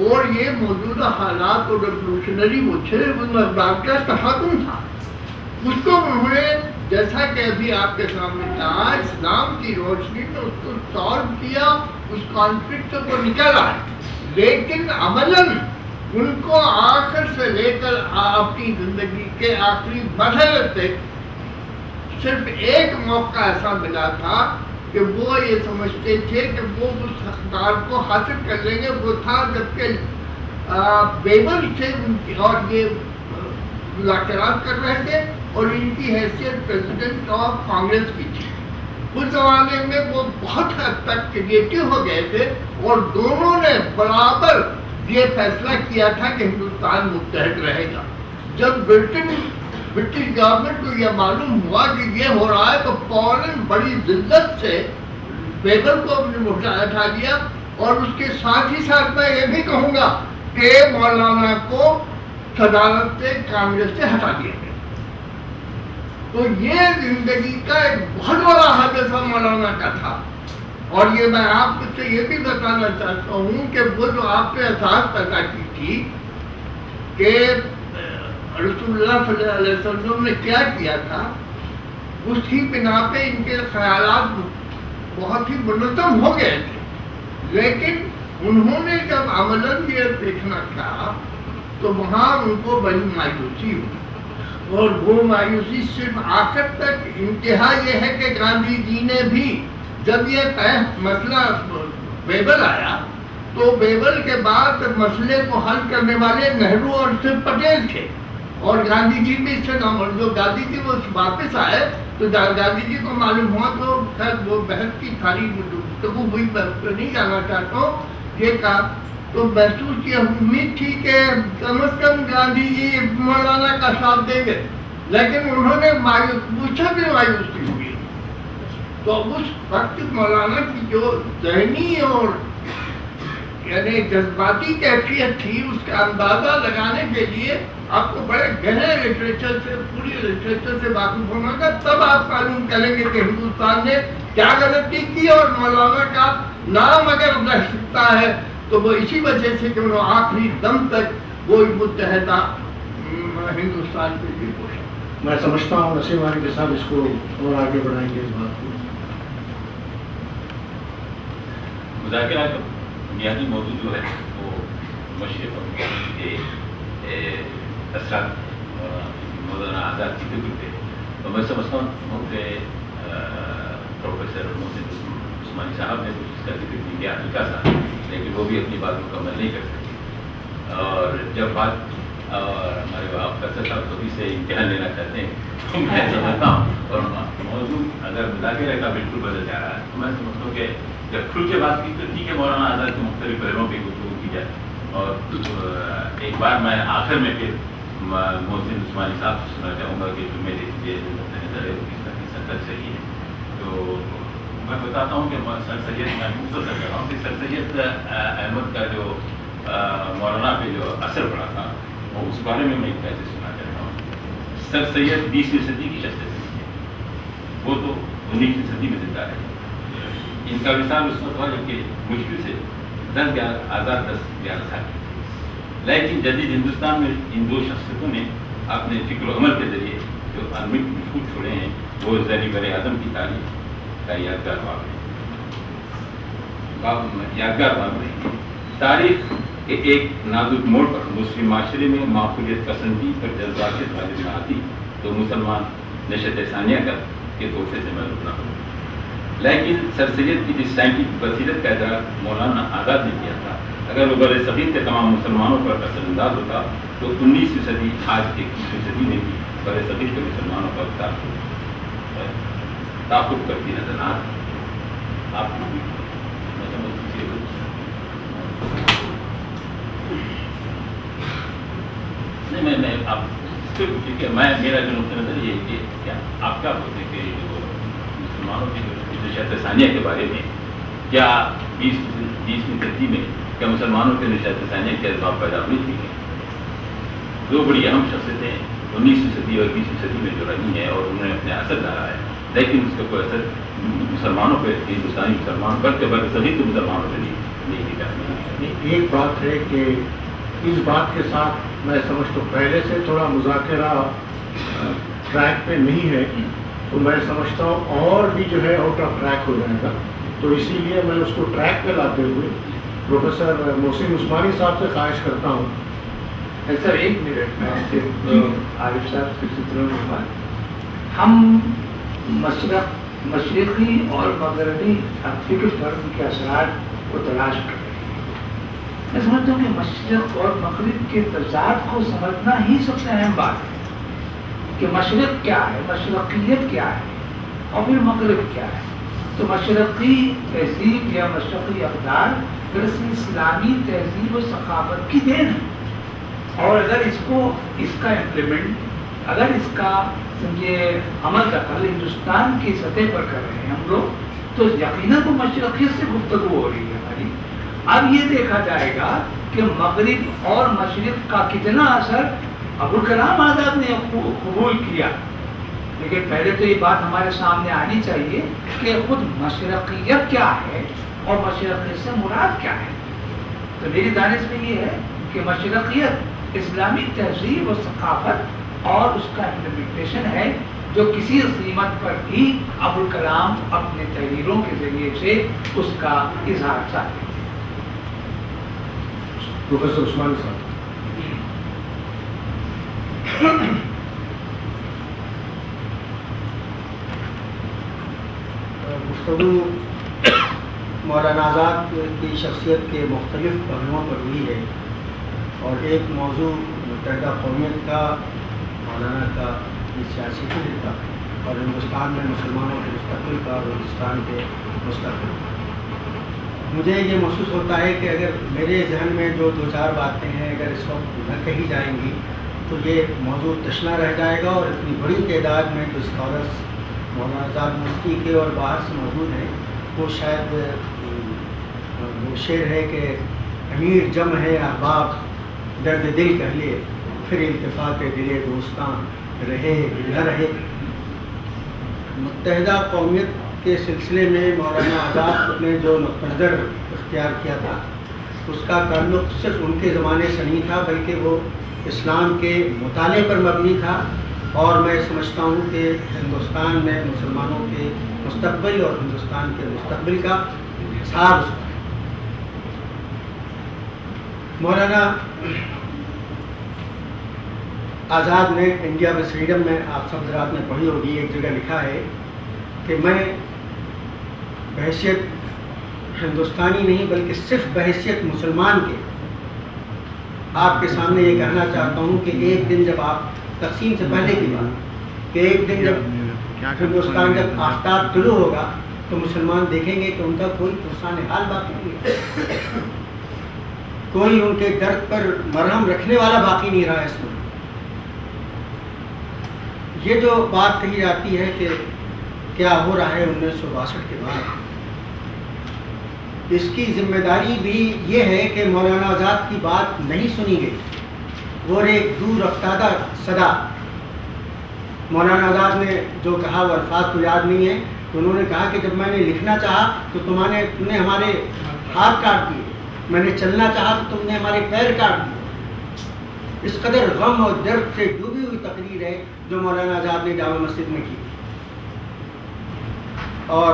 اور یہ موجودہ حالات اور ریولوشنری وہ تھے، ان اقدار کا تحکم تھا، اس کو انہوں نے جیسا کہ ابھی آپ کے سامنے کہا اسلام کی روشنی میں اس کو سالو کیا، اس کانفلکٹ کو نکالا، لیکن عملاً ان کو آخر سے لے کر اپنی زندگی کے آخری مرحلے تک صرف ایک موقع ایسا ملا تھا کہ وہ یہ سمجھتے تھے کہ وہ اس اقدار کو حاصل کر لیں گے، وہ تھا جبکہ بیبل تھے ان کی اور یہ مذاکرات کر رہے تھے اور ان کی حیثیت پریزیڈنٹ آف کانگریس کی تھی۔ اس زمانے میں وہ بہت حد تک کریٹو ہو گئے تھے اور دونوں نے برابر یہ فیصلہ کیا تھا کہ ہندوستان متحد رہے گا۔ جب برٹش گورنمنٹ کو یہ معلوم ہوا کہ یہ ہو رہا ہے تو فوراً بڑی ذلت سے بیبل کو اپنے اٹھا دیا، اور اس کے ساتھ ہی ساتھ میں یہ بھی کہوں گا کہ مولانا کو صدارت سے کانگریس سے ہٹا دیا گیا۔ تو یہ زندگی کا ایک بہت بڑا حادثہ مولانا کا تھا، اور یہ میں آپ سے یہ بھی بتانا چاہتا ہوں کہ وہ جو آپ نے احساس پیدا کی تھی کہ رسول اللہ صلی اللہ علیہ وسلم نے کیا کیا تھا، اس کی بنا پہ ان کے خیالات بہت ہی منظم ہو گئے تھے، لیکن انہوں نے جب عملاً یہ دیکھنا چاہا تو وہاں ان کو بڑی مایوسی ہوئی، اور وہ مایوسی صرف آخر تک انتہا یہ ہے کہ گاندھی جی نے بھی جب یہ مسئلہ بیبل آیا تو بیبل کے بعد مسئلے کو حل کرنے والے نہرو اور صرف پٹیل تھے، اور گاندھی جی بھی اس سے جو گاندھی جی وہ واپس آئے تو گاندھی جی کو معلوم ہوا تو خیر وہ بحث کی ساری گفتگو ہوئی، میں اس پہ نہیں جانا چاہتا ہوں، یہ کہا تو محسوس یہ امید تھی کہ کم از کم گاندھی جی مولانا کا ساتھ دیں گے، لیکن انہوں نے پوچھا بھی مایوسی ہوئی۔ تو اس وقت مولانا کی جو ذہنی اور یعنی جذباتی کیفیت تھی اس کا اندازہ لگانے کے لیے آپ کو بڑے گہرے لٹریچر سے پوری لٹریچر سے واقف ہونا کا، تب آپ معلوم کریں گے کہ ہندوستان نے کیا غلطی کی، اور مولانا کا نام اگر رہ سکتا ہے تو وہ اسی وجہ سے کہ انہوں آخری دم تک وہ متحدہ ہندوستان کے لیے کوشش۔ میں سمجھتا ہوں نسیم علی کے ساتھ اس کو اور آگے بڑھائیں گے اس بات کو۔ مذاکرہ کا بنیادی موضوع جو ہے وہ مشرق کے اثرات مولانا آزاد کی فکر پہ، تو میں سمجھتا ہوں کہ پروفیسر محسن عثمانی صاحب نے کچھ اس کا ذکر نہیں کیا ہلکا سا، لیکن وہ بھی اپنی بات مکمل نہیں کر سکتے، اور جب بات اور ہمارے افسر صاحب خود سے امتحان لینا چاہتے ہیں تو میں سمجھتا ہوں، اور موضوع اگر مذاکرہ کا بالکل بدل جا رہا ہے تو میں سمجھتا ہوں کہ جب کھل کے بات کی تو ٹھیک ہے، مولانا آزاد کے مختلف پہلوؤں پہ گفتگو کی جائے، اور ایک بار میں آخر میں پھر محسن عثمانی صاحب سے سننا چاہوں گا کہ جو میرے نظر ہے وہ کس طرح کی سرکت صحیح ہے۔ تو میں بتاتا ہوں کہ سر سید میں مختصر کر رہا ہوں کہ سر سید احمد کا جو مولانا پہ جو اثر پڑا تھا وہ اس بارے میں ایک پیسے سننا چاہتا ہوں۔ سر سید 20ویں صدی کی شخصیت نہیں ہے، وہ تو 19ویں صدی میں زندہ ہے۔ ان کا وصال اس وقت ہوا جبکہ مشکل سے 10-11 سال کی تھی، لیکن جدید ہندوستان میں ان دو شخصیتوں نے اپنے فکر و عمل کے ذریعے جو انمٹ مشہور چھوڑے ہیں وہ ذیلی بر اعظم کی تاریخ کا یادگار بن رہی ہے۔ تاریخ کے ایک نازک موڑ پر مسلم معاشرے میں معقولیت پسندی پر جذبات غالب نہ آتی تو مسلمان نشت ثانیہ کے تحفے سے محروم نہ ہو، لیکن سر سید کی جس سائنٹفک بصیرت کا ادراک مولانا آزاد نے کیا تھا، اگر وہ بر صغیر کے تمام مسلمانوں پر اثر انداز ہوتا تو 19ویں صدی آج کے 21ویں صدی میں بھی بر صغیر کے مسلمانوں پر تعاقب کرتی نظر نہ آتی۔ آپ کو بھی نہیں، میں آپ ٹھیک ہے، میرا جو نقطۂ نظر یہ کہ کیا آپ کیا بولتے ہیں کہ جو مسلمانوں کی جو نشست ثانیہ کے بارے میں کیا 20ویں صدی میں کیا مسلمانوں کے نشست ثانیہ کے اسباب پیدا ہوئی تھی؟ دو بڑی اہم شخصیتیں 19ویں صدی اور 20ویں صدی میں جو رہی ہیں اور انہوں نے اپنے اثر ڈالا ہے، لیکن اس کا کوئی اثر مسلمانوں پہ ہندوستانی مسلمان بلکہ صغیر کے مسلمانوں پہ نہیں، نیکی کرنی ہے؟ ایک بات ہے کہ اس بات کے ساتھ میں سمجھتا ہوں پہلے سے تھوڑا مذاکرہ ٹریک پہ نہیں ہے، تو میں سمجھتا ہوں اور بھی جو ہے آؤٹ آف ٹریک ہو جائے گا، تو اسی لیے میں اس کو ٹریک پہ لاتے ہوئے پروفیسر محسن عثمانی صاحب سے خواہش کرتا ہوں. سر ایک منٹ میں صرف عارف صاحب سے ستروں کے بعد ہم مشرقی اور مغربی فکر پر ان کے اثرات کو تلاش کر رہے ہیں. میں سمجھتا ہوں کہ مشرق اور مغرب کے تضاد کو سمجھنا ہی سب سے اہم بات ہے کہ مشرق کیا ہے، مشرقیت کیا ہے اور پھر مغرب کیا ہے. تو مشرقی تہذیب یا مشرقی اقدار دراصل اسلامی تہذیب و ثقافت کی دین ہے، اور اگر اس کا امپلیمنٹ، اگر اس کا سمجھے عمل دخل ہندوستان کی سطح پر کر رہے ہیں ہم لوگ، تو یقیناً تو مشرقیت سے گفتگو ہو رہی ہے ہماری. اب یہ دیکھا جائے گا کہ مغرب اور مشرق کا کتنا اثر ابوالکلام آزاد نے قبول کیا، لیکن پہلے تو یہ بات ہمارے سامنے آنی چاہیے کہ خود مشرقیت کیا ہے اور مشرقیت سے مراد کیا ہے. تو میری دانش میں یہ ہے کہ مشرقیت اسلامی تہذیب و ثقافت اور اس کا امپلیمنٹیشن ہے، جو کسی قیمت پر بھی ابوالکلام اپنے تحریروں کے ذریعے سے اس کا اظہار چاہتے ہیں. پروفیسر عثمانی صاحب. گفتگو مولانا آزاد کی شخصیت کے مختلف پہلوؤں پر ہوئی ہے، اور ایک موضوع متحدہ قومیت کا، مولانا کا سیاسی فکر کا، اور ہندوستان میں مسلمانوں کے مستقبل کا اور ہندوستان کے مستقبل کا. مجھے یہ محسوس ہوتا ہے کہ اگر میرے ذہن میں جو دو چار باتیں ہیں اگر اس وقت نہ کہی جائیں گی تو یہ موضوع تشنا رہ جائے گا، اور اتنی بڑی تعداد میں جو اسکالرس مولانا آزاد مستی کے اور باہر سے موجود ہیں، وہ شاید وہ شعر ہے کہ امیر جم ہے احباب درد دل کہہ لے، پھر التفات دل دوستاں رہے نہ رہے. متحدہ قومیت کے سلسلے میں مولانا آزاد نے جو نقطہ نظر اختیار کیا تھا، اس کا تعلق صرف ان کے زمانے سے نہیں تھا، بلکہ وہ اسلام کے مطالعے پر مبنی تھا. اور میں سمجھتا ہوں کہ ہندوستان میں مسلمانوں کے مستقبل اور ہندوستان کے مستقبل کا حساب اس کا ہے. مولانا آزاد نے انڈیا میں فریڈم میں، آپ سب حضرات نے پڑھی ہوگی، ایک جگہ لکھا ہے کہ میں بحیثیت ہندوستانی نہیں بلکہ صرف بحیثیت مسلمان کے آپ کے سامنے یہ کہنا چاہتا ہوں کہ ایک دن جب آپ تقسیم سے پہلے کی بات، کہ ایک دن جب ہندوستان جب آفتاب طلوع ہوگا تو مسلمان دیکھیں گے کہ ان کا کوئی پرسان حال باقی نہیں ہے، کوئی ان کے درد پر مرہم رکھنے والا باقی نہیں رہا ہے اس میں. یہ جو بات کہی جاتی ہے کہ کیا ہو رہا ہے 1962 کے بعد، اس کی ذمہ داری بھی یہ ہے کہ مولانا آزاد کی بات نہیں سنی گئی. وہ ایک دور افتادہ صدا، مولانا آزاد نے جو کہا وہ الفاظ تو یاد نہیں ہے، تو انہوں نے کہا کہ جب میں نے لکھنا چاہا تو تم نے ہمارے ہاتھ کاٹ دیے، میں نے چلنا چاہا تو تم نے ہمارے پیر کاٹ دیے. اس قدر غم اور درد سے ڈوبی ہوئی تقریر ہے جو مولانا آزاد نے جامع مسجد میں کی. اور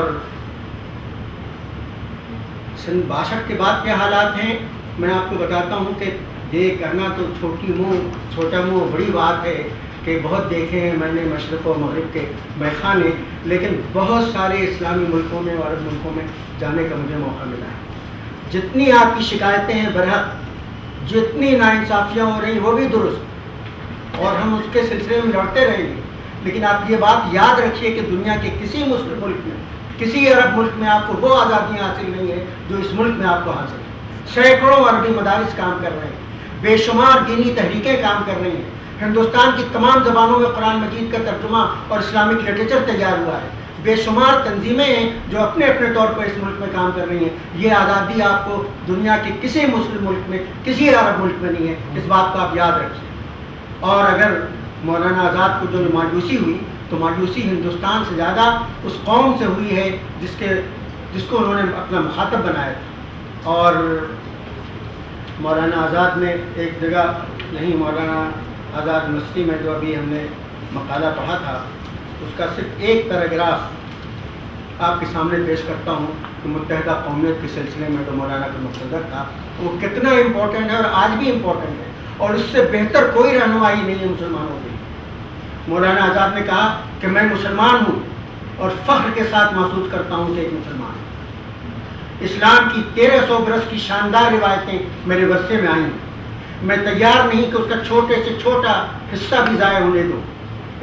62 کے بعد کیا حالات ہیں میں آپ کو بتاتا ہوں کہ یہ کہنا تو چھوٹا منہ بڑی بات ہے کہ بہت دیکھے ہیں میں نے مشرق و مغرب کے میخانے، لیکن بہت سارے اسلامی ملکوں میں اور عرب ملکوں میں جانے کا مجھے موقع ملا ہے. جتنی آپ کی شکایتیں ہیں برحق، جتنی ناانصافیاں ہو رہی ہیں وہ بھی درست، اور ہم اس کے سلسلے میں لڑتے رہیں گے. لیکن آپ یہ بات یاد رکھیے کہ دنیا کے کسی مسلم ملک میں، کسی عرب ملک میں آپ کو وہ آزادیاں حاصل نہیں ہیں جو اس ملک میں آپ کو حاصل ہیں. سینکڑوں عربی مدارس کام کر رہے ہیں، بے شمار دینی تحریکیں کام کر رہی ہیں، ہندوستان کی تمام زبانوں میں قرآن مجید کا ترجمہ اور اسلامک لٹریچر تیار ہوا ہے، بے شمار تنظیمیں ہیں جو اپنے اپنے طور پر اس ملک میں کام کر رہی ہیں. یہ آزادی آپ کو دنیا کے کسی مسلم ملک میں، کسی عرب ملک میں نہیں ہے، اس بات کو آپ یاد رکھیے. اور اگر مولانا آزاد کو جو مایوسی ہوئی تو مایوسی ہندوستان سے زیادہ اس قوم سے ہوئی ہے جس کو انہوں نے اپنا مخاطب بنایا تھا. اور مولانا آزاد نے ایک جگہ یہیں مولانا آزاد یونیورسٹی میں جو ابھی ہم نے مقالہ پڑھا تھا اس کا صرف ایک پیراگراف آپ کے سامنے پیش کرتا ہوں کہ متحدہ قومیت کے سلسلے میں جو مولانا کا مقتدر تھا وہ کتنا امپورٹنٹ ہے اور آج بھی امپورٹنٹ ہے، اور اس سے بہتر کوئی رہنمائی نہیں ہے مسلمانوں کی۔ مولانا آزاد نے کہا کہ میں مسلمان ہوں اور فخر کے ساتھ محسوس کرتا ہوں کہ ایک مسلمان ہوں۔ اسلام کی 1300 برس کی شاندار روایتیں میرے ورثے میں آئیں، میں تیار نہیں کہ اس کا چھوٹے سے چھوٹا حصہ بھی ضائع ہونے دوں۔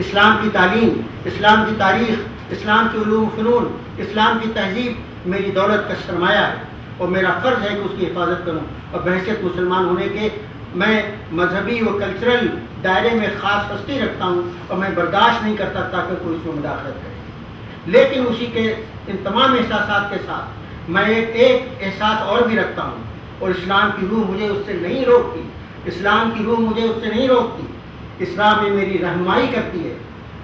اسلام کی تعلیم، اسلام کی تاریخ، اسلام کے علوم و فنون، اسلام کی تہذیب میری دولت کا سرمایہ ہے اور میرا فرض ہے کہ اس کی حفاظت کروں، اور بحیثیت مسلمان ہونے کے میں مذہبی و کلچرل دائرے میں خاص ہستی رکھتا ہوں اور میں برداشت نہیں کرتا تاکہ کوئی اس میں مداخلت کرے۔ لیکن اسی کے ان تمام احساسات کے ساتھ میں ایک احساس اور بھی رکھتا ہوں، اور اسلام کی روح مجھے اس سے نہیں روکتی، اسلام کی روح مجھے اس سے نہیں روکتی، اسلام میں میری رہنمائی کرتی ہے۔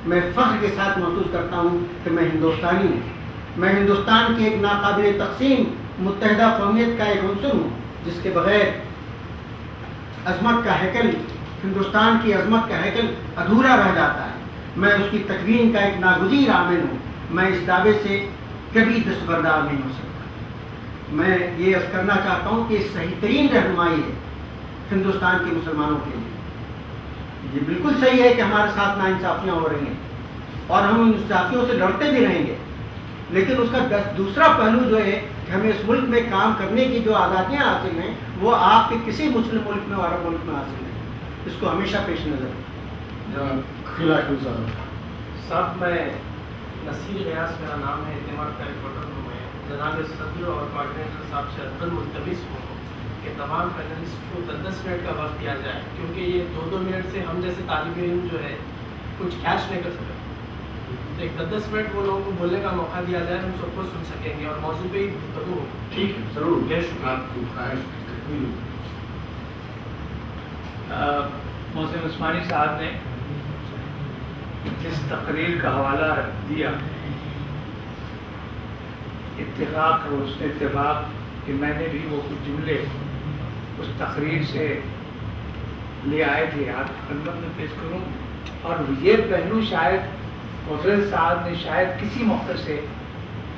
میں فخر کے ساتھ محسوس کرتا ہوں کہ میں ہندوستانی ہوں، میں ہندوستان کی ایک ناقابل تقسیم متحدہ قومیت کا ایک عنصر ہوں جس کے بغیر عظمت کا ہیکل، ہندوستان کی عظمت کا ہیکل ادھورا رہ جاتا ہے۔ میں اس کی تکوین کا ایک ناگزیر عامل ہوں، میں اس دعوے سے کبھی دستبردار نہیں ہو سکتا۔ میں یہ عرض کرنا چاہتا ہوں کہ صحیح ترین رہنمائی ہے ہندوستان کے مسلمانوں کے لیے۔ یہ بالکل صحیح ہے کہ ہمارے ساتھ ناانصافیاں ہو رہی ہیں اور ہم ان انصافیوں سے لڑتے بھی رہیں گے، لیکن اس کا دوسرا پہلو جو ہے کہ ہمیں اس ملک میں کام کرنے کی جو آزادیاں حاصل ہیں وہ آپ کے کسی مسلم ملک میں اور عرب ملک میں حاصل ہیں، اس کو ہمیشہ پیش نظر صاحب میں نصیر ریاض میرا نام ہے، اعتماد کا رپورٹر ہوں میں، جناب صدر اور کوآرڈینیٹر صاحب سے عرض ملتمس ہوں کہ تمام پینلسٹ کو 10 منٹ کا وقت دیا جائے، کیونکہ یہ 2 منٹ سے ہم جیسے طالب علم جو ہے کچھ کیچ نہیں کر سکتے، تو ایک 10 منٹ وہ لوگوں کو بولنے کا موقع دیا جائے، ہم سب کو سن سکیں گے اور موضوع پہ ہی گفتگو ہو۔ ٹھیک ہے، ضرور۔ بے شکریہ۔ آپ کو خواہش محسن عثمانی صاحب نے جس تقریر کا حوالہ دیا، اتفاق اور اس اتفاق کہ میں نے بھی وہ کچھ جملے اس تقریر سے لے آئے تھے، آپ کی خدمت میں پیش کروں، اور یہ پہلو شاید محسن صاحب نے شاید کسی موقع سے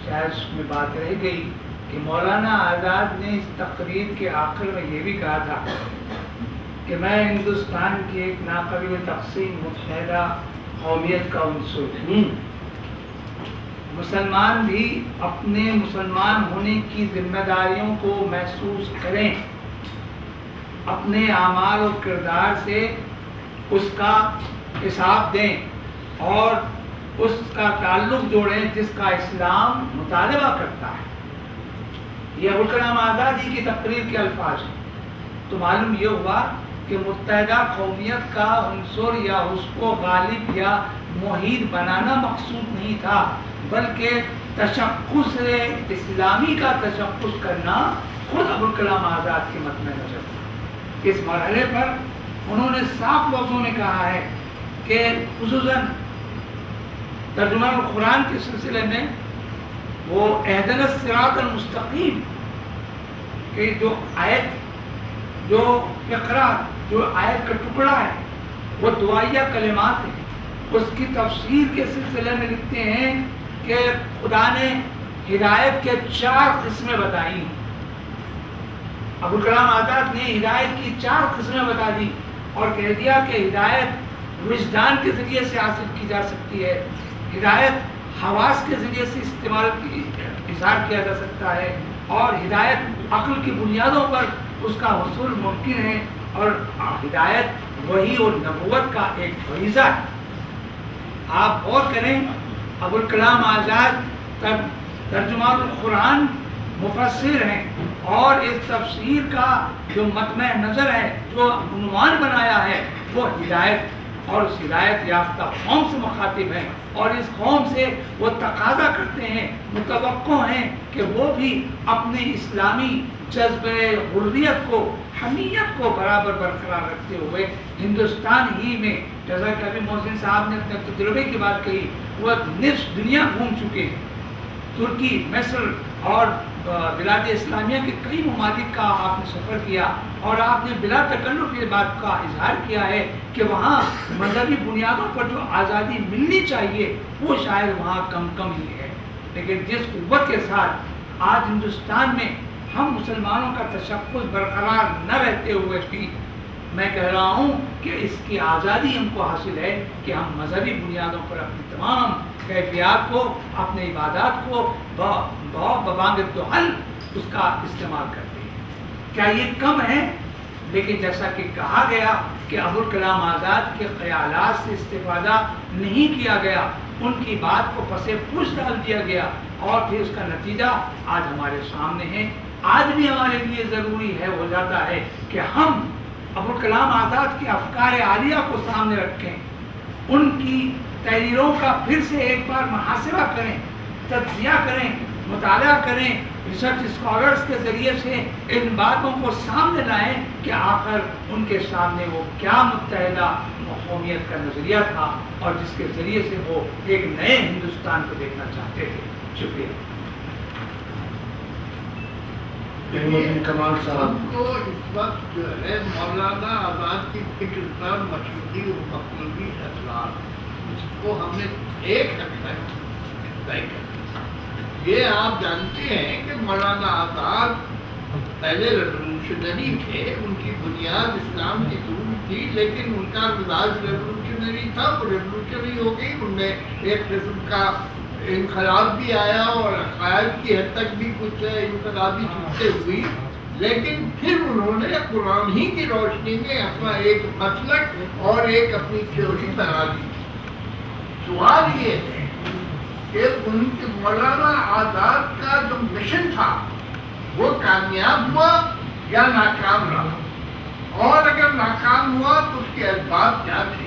شاید اس میں بات رہ گئی کہ مولانا آزاد نے اس تقریر کے آخر میں یہ بھی کہا تھا کہ میں ہندوستان کی ایک ناقابل تقسیم متحدہ قومیت کا عنصر ہوں۔ مسلمان بھی اپنے مسلمان ہونے کی ذمہ داریوں کو محسوس کریں، اپنے اعمال و کردار سے اس کا حساب دیں اور اس کا تعلق جوڑیں جس کا اسلام مطالبہ کرتا ہے۔ یہ ابوالکلام آزاد ہی کی تقریر کے الفاظ ہیں۔ تو معلوم یہ ہوا کہ متحدہ قومیت کا عنصر یا اس کو غالب یا محیط بنانا مقصود نہیں تھا، بلکہ تشخص اسلامی کا تشخص کرنا خود ابوالکلام آزاد کے مد نظر تھا۔ اس مرحلے پر انہوں نے صاف لفظوں میں کہا ہے کہ خصوصاً ترجمان القرآن کے سلسلے میں وہ اہدنا الصراط المستقیم کہ جو آیت، جو فقرہ، جو آیت کا ٹکڑا ہے وہ دعائیہ کلمات ہیں، اس کی تفسیر کے سلسلے میں لکھتے ہیں کہ خدا نے ہدایت کے 4 قسمیں بتائی ہیں۔ ابوالکلام آزاد نے ہدایت کی 4 قسمیں بتا دی اور کہہ دیا کہ ہدایت وجدان کے ذریعے سے حاصل کی جا سکتی ہے، ہدایت حواس کے ذریعے سے اظہار کیا جا سکتا ہے، اور ہدایت عقل کی بنیادوں پر اس کا حصول ممکن ہے، اور ہدایت وحی اور نبوت کا ایک فریضہ ہے۔ آپ غور کریں، ابوالکلام آزاد ترجمان القرآن مفسر ہیں، اور اس تفسیر کا جو مطمع نظر ہے، جو عنوان بنایا ہے وہ ہدایت، اور اس ہدایت یافتہ قوم سے مخاطب ہیں، اور اس قوم سے وہ تقاضا کرتے ہیں، متوقع ہیں کہ وہ بھی اپنے اسلامی جذبہ حریت کو، حمیت کو برابر برقرار رکھتے ہوئے ہندوستان ہی میں، جیسا کہ ابھی محسن صاحب نے اپنے تجربے کی بات کہی، وہ نصف دنیا گھوم چکے ہیں، ترکی، مصر، اور بلاد اسلامیہ کے کئی ممالک کا آپ نے سفر کیا اور آپ نے بلا تکلف یہ بات کا اظہار کیا ہے کہ وہاں مذہبی بنیادوں پر جو آزادی ملنی چاہیے وہ شاید وہاں کم ہی ہے. لیکن جس قوت کے ساتھ آج ہندوستان میں ہم مسلمانوں کا تشخص برقرار نہ رہتے ہوئے بھی میں کہہ رہا ہوں کہ اس کی آزادی ہم کو حاصل ہے کہ ہم مذہبی بنیادوں پر اپنی تمام کیفیات کو، اپنے عبادات کو ببانگ دہل اس کا استعمال کرتے ہیں. کیا یہ کم ہے؟ لیکن جیسا کہ کہا گیا کہ ابوالکلام آزاد کے خیالات سے استفادہ نہیں کیا گیا، ان کی بات کو پس پوچھ ڈال دیا گیا اور پھر اس کا نتیجہ آج ہمارے سامنے ہے. آج بھی ہمارے لیے ضروری ہے، ہو جاتا ہے کہ ہم ابوالکلام آزاد کے افکار عالیہ کو سامنے رکھیں، ان کی تحریروں کا پھر سے ایک بار محاسبہ کریں، تجزیہ کریں، مطالعہ کریں، ریسرچ اسکالرز کے ذریعے سے ان باتوں کو سامنے لائیں کہ آخر ان کے سامنے وہ کیا متحدہ قومیت کا نظریہ تھا اور جس کے ذریعے سے وہ ایک نئے ہندوستان کو دیکھنا چاہتے تھے. شکریہ. کمال صاحب ہم کو اس وقت جو ہے مولانا آزاد کی فکر پر مشروطی اور مقلوبی اثرات، اس کو ہم نے ایک حد تک طے کیا. یہ آپ جانتے ہیں کہ مولانا آزاد پہلے ریولوشنری تھے، ان کی بنیاد اسلام کی ضرور تھی، لیکن ان کا مزاج ریولوشنری تھا. وہ ریولوشنری ہو گئی، ان میں ایک قسم کا انقلاب بھی آیا اور عقائد کی حد تک بھی کچھ انقلابی چیزیں ہوئی، لیکن پھر انہوں نے قرآن ہی کی روشنی میں اپنا ایک مسلک اور ایک اپنی تھیوری بنا دی. سوال یہ ہے کہ ان کے مولانا آزاد کا جو مشن تھا وہ کامیاب ہوا یا ناکام رہا، اور اگر ناکام ہوا تو اس کے اسباب کیا تھے،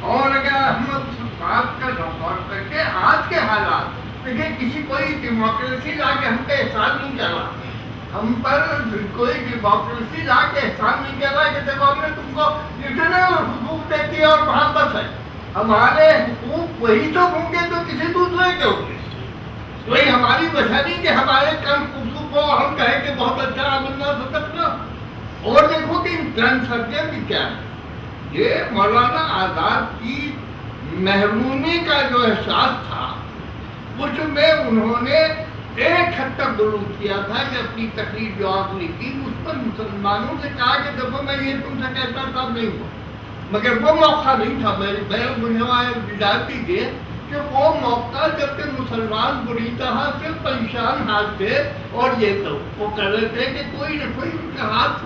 اور اگر ہم اس بات کا غور کر کے آج کے حالات دیکھیں، کسی کوئی ڈیموکریسی لا کے ہم پہ احسان نہیں کر رہا، ہم پر کوئی ڈیموکریسی لا کے احسان نہیں کر رہا کہ دیکھو ہم نے تم کو اتنے حقوق دے دیا اور وہاں بس ہے. ہمارے حقوق وہی تو ہوں گے تو کسی دوسرے کے ہوں گے. کوئی ہماری وجہ نہیں کہ ہمارے کم خصوص کو ہم کہیں کہ بہت اچھا بننا سکتا. اور دیکھو کہ ٹرانسفر بھی کیا ہے. یہ مولانا آزاد کی محرومی کا جو احساس تھا اس میں انہوں نے ایک حد تک درست کیا تھا کہ اپنی تقریر جو آپ نے کی اس پر مسلمانوں سے کہا کہ دیکھو میں یہ تم سے کہتا تھا نہیں ہوا، مگر وہ موقع نہیں تھا. مجھے اجازت دیجیے کہ وہ موقع جب کہ مسلمان بری طرح سے پریشان ہاتھ تھے اور یہ تو وہ کر رہے تھے کہ کوئی نہ کوئی ان کا ہاتھ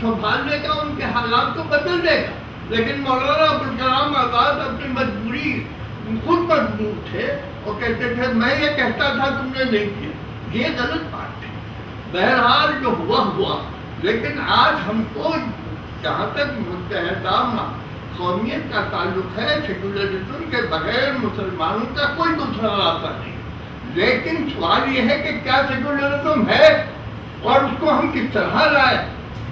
سنبھال لے گا، ان کے حالات کو بدل دے گا. لیکن مولانا ابوالکلام آزاد اپنی مجبوری خود مجبور تھے اور کہتے تھے میں یہ کہتا تھا تم نے نہیں کیا. یہ غلط بات ہے. بہرحال جو ہوا، لیکن آج ہم کو جہاں تک متحدہ قومیت کا تعلق ہے، سیکولرزم کے بغیر مسلمانوں کا کوئی دوسرا راستہ نہیں. لیکن سوال یہ ہے کہ کیا سیکولرزم ہے اور اس کو ہم کس طرح لائیں.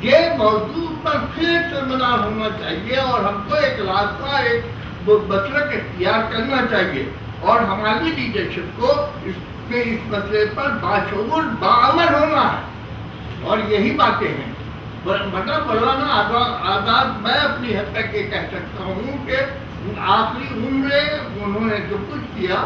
یہ موضوع پر پھر سیمینار ہونا چاہیے اور ہم کو ایک راستہ، ایک مسلک اختیار کرنا چاہیے اور ہماری لیڈرشپ کو اس مسئلے پر باشعور باعمل ہونا ہے. اور یہی باتیں ہیں. مطلب مولانا آزاد میں اپنی حد تک یہ کہہ سکتا ہوں کہ آخری عمرے انہوں نے جو کچھ کیا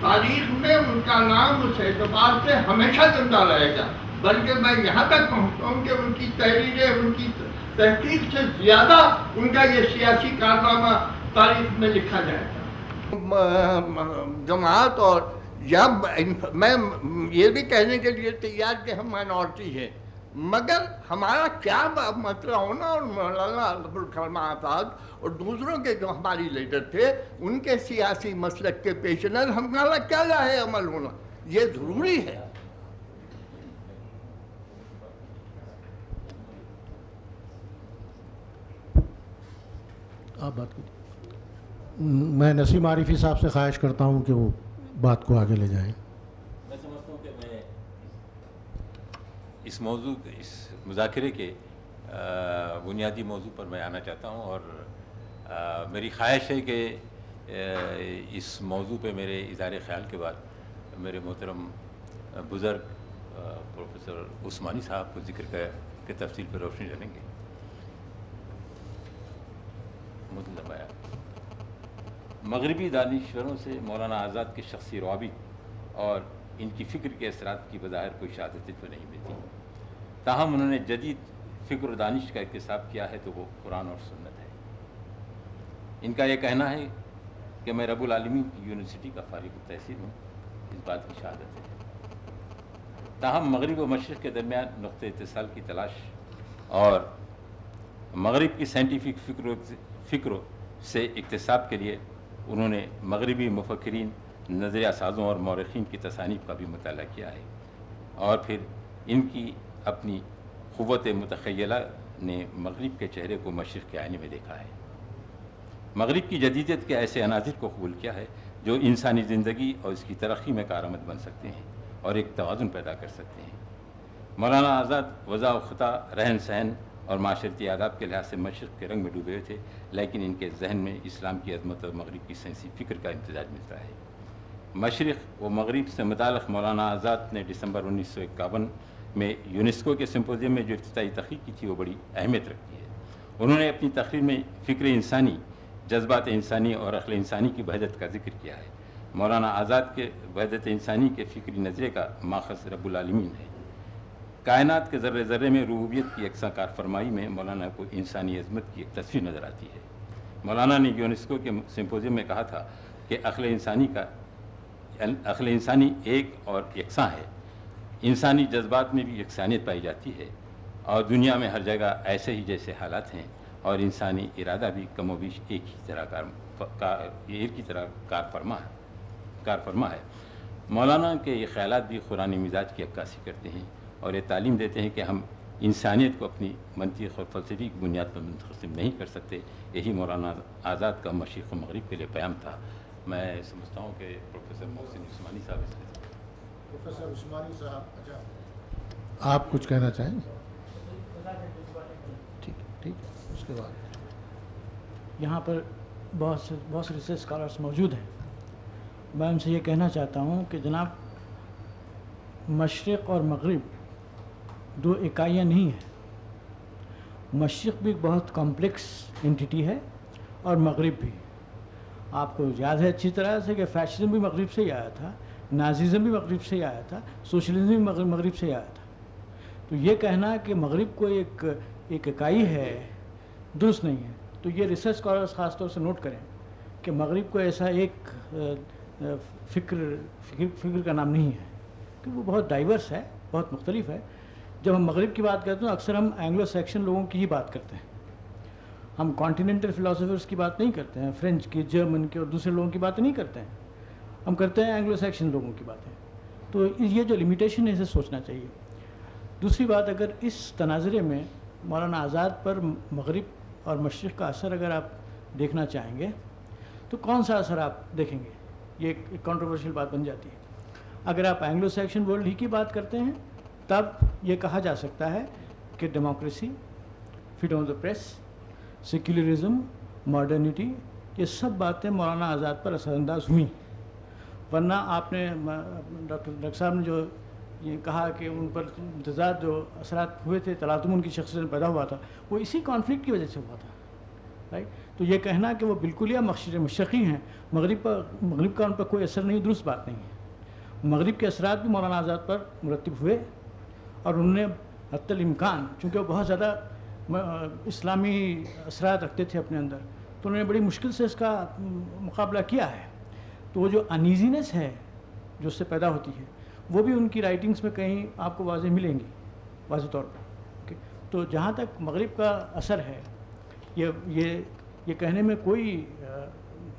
تاریخ میں ان کا نام اس اعتبار سے ہمیشہ زندہ رہے گا. بلکہ میں یہاں تک پہنچتا ہوں کہ ان کی تحریریں، ان کی تحقیق سے زیادہ ان کا یہ سیاسی کارنامہ تاریخ میں لکھا جائے گا. جماعت اور یا میں یہ بھی کہنے کے لیے تیار کہ ہم مائنورٹی ہیں، مگر ہمارا کیا مسئلہ ہونا اور مولانا ابوالکلام آزاد اور دوسروں کے جو ہماری لیڈر تھے ان کے سیاسی مسلک کے پیش نظر ہمارا کیا لاہ عمل ہونا یہ ضروری ہے. آپ بات کریں. میں نسیم عارفی صاحب سے خواہش کرتا ہوں کہ وہ بات کو آگے لے جائیں. میں سمجھتا ہوں کہ میں اس موضوع، اس مذاکرے کے بنیادی موضوع پر میں آنا چاہتا ہوں اور میری خواہش ہے کہ اس موضوع پہ میرے اظہار خیال کے بعد میرے محترم بزرگ پروفیسر عثمانی صاحب کو ذکر کے تفصیل پر روشنی ڈالیں گے. مغربی دانشوروں سے مولانا آزاد کے شخصی روابط اور ان کی فکر کے اثرات کی بظاہر کوئی شہادتیں تو نہیں ملتی، تاہم انہوں نے جدید فکر و دانش کا اکتساب کیا ہے تو وہ قرآن اور سنت ہے. ان کا یہ کہنا ہے کہ میں رب العالمین کی یونیورسٹی کا فارغ التحصیل ہوں، اس بات کی شہادت ہے. تاہم مغرب و مشرق کے درمیان نقطہ اتصال کی تلاش اور مغرب کی سائنٹیفک فکروں سے اکتساب کے لیے انہوں نے مغربی مفکرین، نظریہ سازوں اور مورخین کی تصانیف کا بھی مطالعہ کیا ہے، اور پھر ان کی اپنی قوت متخیلہ نے مغرب کے چہرے کو مشرق کے آئینے میں دیکھا ہے. مغرب کی جدیدیت کے ایسے عناصر کو قبول کیا ہے جو انسانی زندگی اور اس کی ترقی میں کارآمد بن سکتے ہیں اور ایک توازن پیدا کر سکتے ہیں. مولانا آزاد وضع و خطا، رہن سہن اور معاشرتی آداب کے لحاظ سے مشرق کے رنگ میں ڈوبے ہوئے تھے، لیکن ان کے ذہن میں اسلام کی عظمت اور مغرب کی سائنسی فکر کا امتزاج ملتا ہے. مشرق و مغرب سے متعلق مولانا آزاد نے دسمبر 1951 میں یونیسکو کے سمپوزیم میں جو افتتاحی تقریر کی تھی وہ بڑی اہمیت رکھتی ہے. انہوں نے اپنی تقریر میں فکر انسانی، جذبات انسانی اور عقل انسانی کی وحدت کا ذکر کیا ہے. مولانا آزاد کے وحدت انسانی کے فکری نظریے کا ماخذ رب العالمین ہے. کائنات کے ذرے ذرے میں ربوبیت کی یکساں کار فرمائی میں مولانا کو انسانی عظمت کی ایک تصویر نظر آتی ہے. مولانا نے یونیسکو کے سمپوزیم میں کہا تھا کہ عقل انسانی ایک اور یکساں ہے. انسانی جذبات میں بھی یکسانیت پائی جاتی ہے اور دنیا میں ہر جگہ ایسے ہی جیسے حالات ہیں، اور انسانی ارادہ بھی کم و بیش ایک ہی طرح کار فرما ہے. مولانا کے یہ خیالات بھی قرآنی مزاج کی عکاسی کرتے ہیں اور یہ تعلیم دیتے ہیں کہ ہم انسانیت کو اپنی منطق اور فلسفی کی بنیاد پر منتقسم نہیں کر سکتے. یہی مولانا آزاد کا مشرق و مغرب کے لیے پیام تھا. میں سمجھتا ہوں کہ پروفیسر محسن عثمانی صاحب پروفیسر عثمانی صاحب، اچھا آپ کچھ کہنا چاہیں؟ ٹھیک ہے. اس کے بعد یہاں پر بہت سے ریسرچ اسکالرس موجود ہیں. میں ان سے یہ کہنا چاہتا ہوں کہ جناب، مشرق اور مغرب دو اکائیاں نہیں ہیں. مشرق بھی ایک بہت کمپلیکس انٹیٹی ہے اور مغرب بھی. آپ کو یاد ہے اچھی طرح سے کہ فیشنزم بھی مغرب سے ہی آیا تھا، نازیزم بھی مغرب سے ہی آیا تھا، سوشلزم بھی مغرب سے ہی آیا تھا. تو یہ کہنا کہ مغرب کو ایک اکائی ہے درست نہیں ہے. تو یہ ریسرچ اسکالرس خاص طور سے نوٹ کریں کہ مغرب کو ایسا ایک فکر کا نام نہیں ہے، کہ وہ بہت ڈائیورس ہے، بہت مختلف ہے. جب ہم مغرب کی بات کرتے ہیں اکثر ہم اینگلو سیکشن لوگوں کی ہی بات کرتے ہیں. ہم کانٹیننٹل فلاسفرس کی بات نہیں کرتے ہیں، فرینچ کی، جرمن کی اور دوسرے لوگوں کی باتیں نہیں کرتے ہیں. ہم کرتے ہیں اینگلو سیکشن لوگوں کی باتیں. تو یہ جو لمیٹیشن ہے اسے سوچنا چاہیے. دوسری بات، اگر اس تناظرے میں مولانا آزاد پر مغرب اور مشرق کا اثر اگر آپ دیکھنا چاہیں گے تو کون سا اثر آپ دیکھیں گے؟ یہ ایک کنٹروورشل بات بن جاتی ہے. اگر آپ اینگلو سیکشن ورلڈ ہی کی بات کرتے ہیں تب یہ کہا جا سکتا ہے کہ democracy, freedom of the press, secularism, modernity, یہ سب باتیں مولانا آزاد پر اثر انداز ہوئیں. ورنہ آپ نے ڈاکٹر صاحب نے جو یہ کہا کہ ان پر امتزاج جو اثرات ہوئے تھے، تلاطم ان کی شخصیت میں پیدا ہوا تھا، وہ اسی کانفلکٹ کی وجہ سے ہوا تھا. رائٹ. تو یہ کہنا کہ وہ بالکل یا مشرقی ہیں، مغرب کا ان پر کوئی اثر نہیں، درست بات نہیں ہے. مغرب کے اثرات بھی مولانا آزاد پر مرتب ہوئے اور انہوں نے حتی الامکان، چونکہ وہ بہت زیادہ اسلامی اثرات رکھتے تھے اپنے اندر، تو انہوں نے بڑی مشکل سے اس کا مقابلہ کیا ہے. تو وہ جو انیزینس ہے جو اس سے پیدا ہوتی ہے وہ بھی ان کی رائٹنگز میں کہیں آپ کو واضح ملیں گی، واضح طور پر. تو جہاں تک مغرب کا اثر ہے، یہ کہنے میں کوئی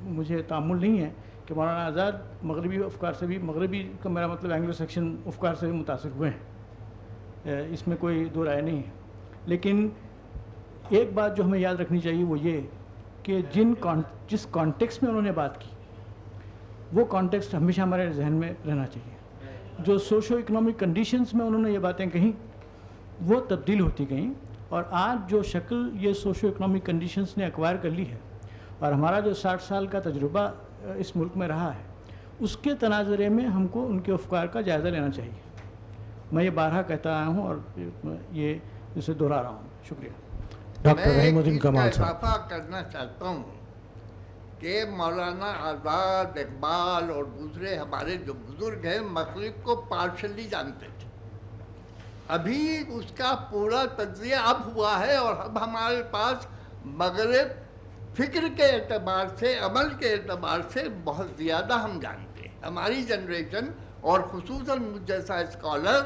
مجھے تعامل نہیں ہے کہ مولانا آزاد مغربی افکار سے بھی، مغربی کا میرا مطلب اینگلو سیکشن افکار سے بھی متاثر ہوئے ہیں، اس میں کوئی دو رائے نہیں ہے. لیکن ایک بات جو ہمیں یاد رکھنی چاہیے وہ یہ کہ جس کانٹیکسٹ میں انہوں نے بات کی وہ کانٹیکسٹ ہمیشہ ہمارے ذہن میں رہنا چاہیے. جو سوشو اکنامک کنڈیشنز میں انہوں نے یہ باتیں کہیں وہ تبدیل ہوتی گئیں، اور آج جو شکل یہ سوشو اکنامک کنڈیشنز نے ایکوائر کر لی ہے اور ہمارا جو 60 سال کا تجربہ اس ملک میں رہا ہے، اس کے تناظرے میں ہم کو ان کے افکار کا جائزہ لینا چاہیے. میں یہ بارہا کہتا آیا ہوں اور یہ اسے دہرا رہا ہوں. شکریہ. ڈاکٹر رحیم الدین میں کمال اس کا صاحب. اضافہ کرنا چاہتا ہوں کہ مولانا آزاد، اقبال اور دوسرے ہمارے جو بزرگ ہیں مغرب کو پارشلی جانتے تھے. ابھی اس کا پورا تجزیہ اب ہوا ہے اور اب ہمارے پاس مغرب فکر کے اعتبار سے، عمل کے اعتبار سے بہت زیادہ ہم جانتے ہیں. ہماری جنریشن اور خصوصاً مجھ جیسا اسکالر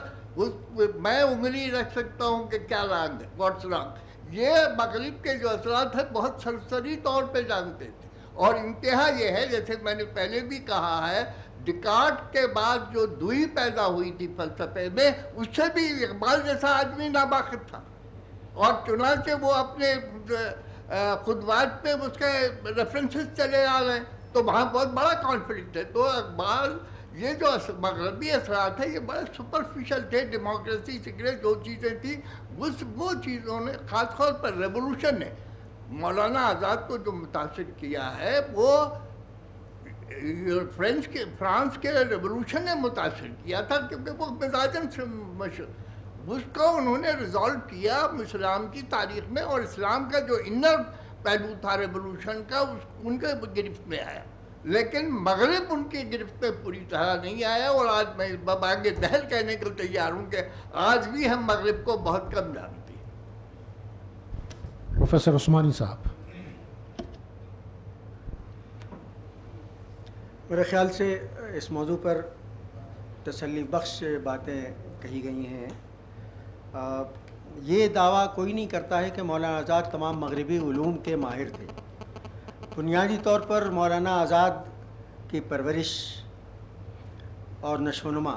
میں انگلی رکھ سکتا ہوں کہ کیا رانگ ہے، واٹس رانگ. یہ مغرب کے جو اثرات ہیں بہت سرسری طور پہ جانتے تھے. اور انتہا یہ ہے، جیسے میں نے پہلے بھی کہا ہے، ڈیکارٹ کے بعد جو دوئی پیدا ہوئی تھی فلسفے میں، اس سے بھی اقبال جیسا آدمی ناباخد تھا. اور چنانچہ وہ اپنے خطبات میں اس کے ریفرنسز چلے آ رہے ہیں، تو وہاں بہت بڑا کانفلکٹ ہے. تو اقبال یہ جو مغربی اثرات ہیں یہ بڑے سپرفیشل تھے. ڈیموکریسی، سیکولر جو چیزیں تھیں وہ چیزوں نے، خاص طور پر ریولوشن نے مولانا آزاد کو جو متاثر کیا ہے وہ فرانس کے ریولوشن نے متاثر کیا تھا، کیونکہ وہ مزاجن سے اس کو انہوں نے ریزالو کیا اسلام کی تاریخ میں، اور اسلام کا جو انر پہلو تھا ریولوشن کا ان کے گرفت میں آیا. لیکن مغرب ان کی گرفت میں پوری طرح نہیں آیا. اور آج میں آگے دہل کہنے کو تیار ہوں کہ آج بھی ہم مغرب کو بہت کم جانتے ہیں. پروفیسر عثمانی صاحب. میرے خیال سے اس موضوع پر تسلی بخش باتیں کہی گئی ہیں. یہ دعویٰ کوئی نہیں کرتا ہے کہ مولانا آزاد تمام مغربی علوم کے ماہر تھے. بنیادی طور پر مولانا آزاد کی پرورش اور نشو و نما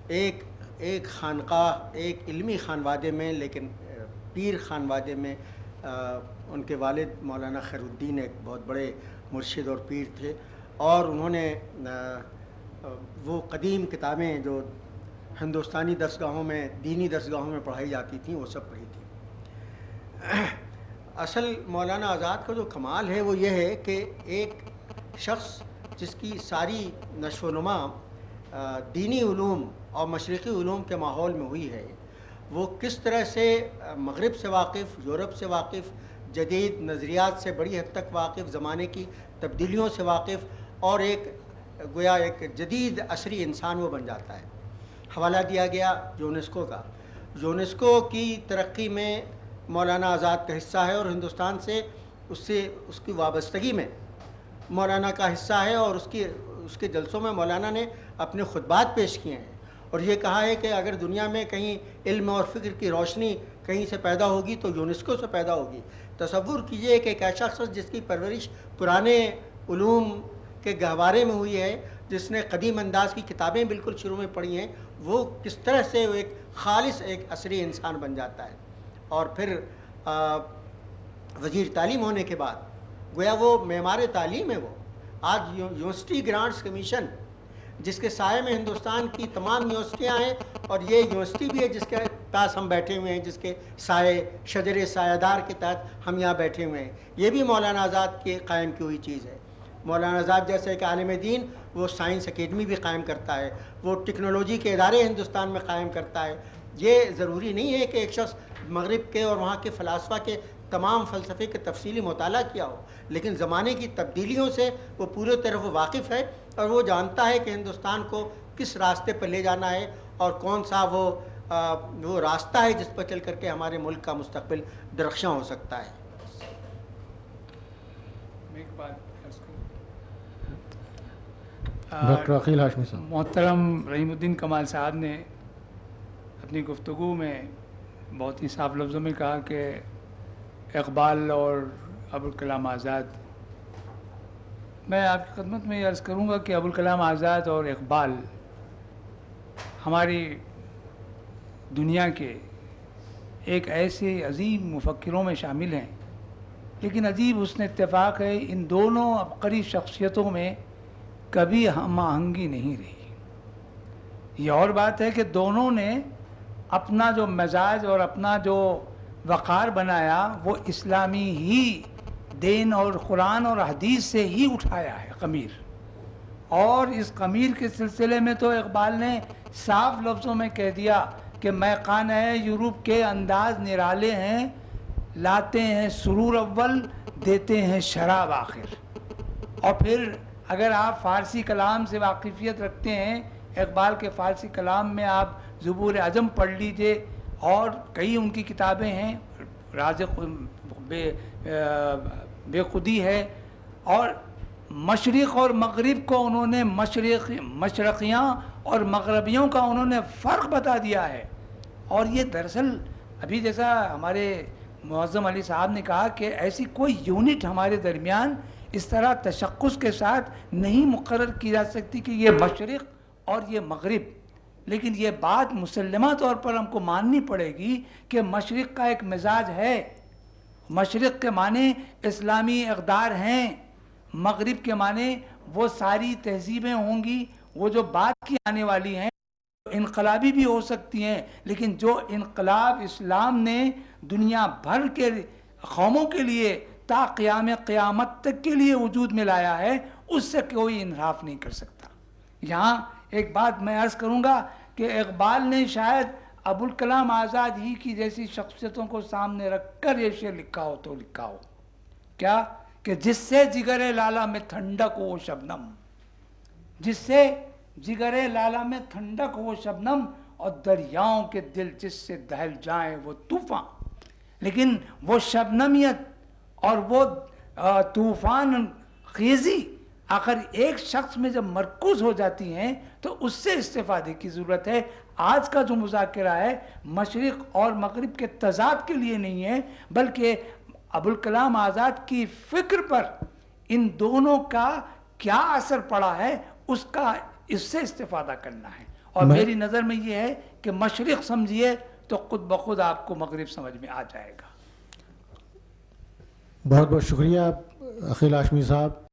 ایک خانقاہ، ایک علمی خانوادے میں، لیکن پیر خانوادے میں. ان کے والد مولانا خیر الدین ایک بہت بڑے مرشد اور پیر تھے، اور انہوں نے وہ قدیم کتابیں جو ہندوستانی درسگاہوں میں، دینی درسگاہوں میں پڑھائی جاتی تھیں، وہ سب پڑھی تھیں. اصل مولانا آزاد کا جو کمال ہے وہ یہ ہے کہ ایک شخص جس کی ساری نشو و نما دینی علوم اور مشرقی علوم کے ماحول میں ہوئی ہے، وہ کس طرح سے مغرب سے واقف، یورپ سے واقف، جدید نظریات سے بڑی حد تک واقف، زمانے کی تبدیلیوں سے واقف، اور گویا ایک جدید عصری انسان وہ بن جاتا ہے. حوالہ دیا گیا یونیسکو کا. یونیسکو کی ترقی میں مولانا آزاد کا حصہ ہے، اور ہندوستان سے اس کی وابستگی میں مولانا کا حصہ ہے. اور اس کے جلسوں میں مولانا نے اپنے خطبات پیش کیے ہیں، اور یہ کہا ہے کہ اگر دنیا میں کہیں علم اور فکر کی روشنی کہیں سے پیدا ہوگی تو یونیسکو سے پیدا ہوگی. تصور کیجئے کہ ایک ایسا شخص جس کی پرورش پرانے علوم کے گہوارے میں ہوئی ہے، جس نے قدیم انداز کی کتابیں بالکل شروع میں پڑھی ہیں، وہ کس طرح سے ایک خالص ایک عصری انسان بن جاتا ہے. اور پھر وزیر تعلیم ہونے کے بعد گویا وہ معمار تعلیم ہے. وہ آج یونیورسٹی گرانٹس کمیشن جس کے سائے میں ہندوستان کی تمام یونیورسٹیاں ہیں، اور یہ یونیورسٹی بھی ہے جس کے پاس ہم بیٹھے ہوئے ہیں، جس کے سائے شجر سایہ دار کے تحت ہم یہاں بیٹھے ہوئے ہیں. یہ بھی مولانا آزاد کے قائم کی ہوئی چیز ہے. مولانا آزاد جیسے ایک عالم دین وہ سائنس اکیڈمی بھی قائم کرتا ہے، وہ ٹیکنالوجی کے ادارے ہندوستان میں قائم کرتا ہے. یہ ضروری نہیں ہے کہ ایک شخص مغرب کے اور وہاں کے فلاسفہ کے تمام فلسفے کے تفصیلی مطالعہ کیا ہو، لیکن زمانے کی تبدیلیوں سے وہ پورے طرح وہ واقف ہے، اور وہ جانتا ہے کہ ہندوستان کو کس راستے پر لے جانا ہے، اور کون سا وہ راستہ ہے جس پر چل کر کے ہمارے ملک کا مستقبل درخشاں ہو سکتا ہے. ڈاکٹر عقیل ہاشمی صاحب. محترم رحیم الدین کمال صاحب نے اپنی گفتگو میں بہت ہی صاف لفظوں میں کہا کہ اقبال اور ابوالکلام آزاد. میں آپ کی خدمت میں یہ عرض کروں گا کہ ابوالکلام آزاد اور اقبال ہماری دنیا کے ایک ایسے عظیم مفکروں میں شامل ہیں، لیکن عجیب حسن اتفاق ہے ان دونوں عبقری شخصیتوں میں کبھی ہم آہنگی نہیں رہی. یہ اور بات ہے کہ دونوں نے اپنا جو مزاج اور اپنا جو وقار بنایا وہ اسلامی ہی دین اور قرآن اور حدیث سے ہی اٹھایا ہے قمیر. اور اس قمیر کے سلسلے میں تو اقبال نے صاف لفظوں میں کہہ دیا کہ میخانہ یورپ کے انداز نرالے ہیں، لاتے ہیں سرور اول، دیتے ہیں شراب آخر. اور پھر اگر آپ فارسی کلام سے واقفیت رکھتے ہیں، اقبال کے فارسی کلام میں آپ زبور اعظم پڑھ لیجئے، اور کئی ان کی کتابیں ہیں، راز بے خودی ہے، اور مشرق اور مغرب کو انہوں نے مشرقیاں اور مغربیوں کا انہوں نے فرق بتا دیا ہے. اور یہ دراصل ابھی جیسا ہمارے معظم علی صاحب نے کہا کہ ایسی کوئی یونٹ ہمارے درمیان اس طرح تشخص کے ساتھ نہیں مقرر کی جا سکتی کہ یہ مشرق اور یہ مغرب، لیکن یہ بات مسلمہ طور پر ہم کو ماننی پڑے گی کہ مشرق کا ایک مزاج ہے، مشرق کے معنی اسلامی اقدار ہیں، مغرب کے معنی وہ ساری تہذیبیں ہوں گی وہ جو بعد کی آنے والی ہیں، انقلابی بھی ہو سکتی ہیں، لیکن جو انقلاب اسلام نے دنیا بھر کے قوموں کے لیے تا قیام قیامت تک کے لیے وجود میں لایا ہے، اس سے کوئی انحراف نہیں کر سکتا. یہاں ایک بات میں عرض کروں گا کہ اقبال نے شاید ابوالکلام آزاد ہی کی جیسی شخصیتوں کو سامنے رکھ کر یہ شعر لکھا ہو تو لکھا ہو کیا کہ جس سے جگر لالا میں ٹھنڈک ہو شبنم، جس سے جگر لالا میں ٹھنڈک ہو شبنم، اور دریاؤں کے دل جس سے دہل جائیں وہ طوفان. لیکن وہ شبنمیت اور وہ طوفان خیزی آخر ایک شخص میں جب مرکوز ہو جاتی ہیں تو اس سے استفادے کی ضرورت ہے. آج کا جو مذاکرہ ہے مشرق اور مغرب کے تضاد کے لیے نہیں ہے، بلکہ ابوالکلام آزاد کی فکر پر ان دونوں کا کیا اثر پڑا ہے اس سے استفادہ کرنا ہے. اور میری نظر میں یہ ہے کہ مشرق سمجھیے تو خود بخود آپ کو مغرب سمجھ میں آ جائے گا. بہت بہت شکریہ اخیل ہاشمی صاحب.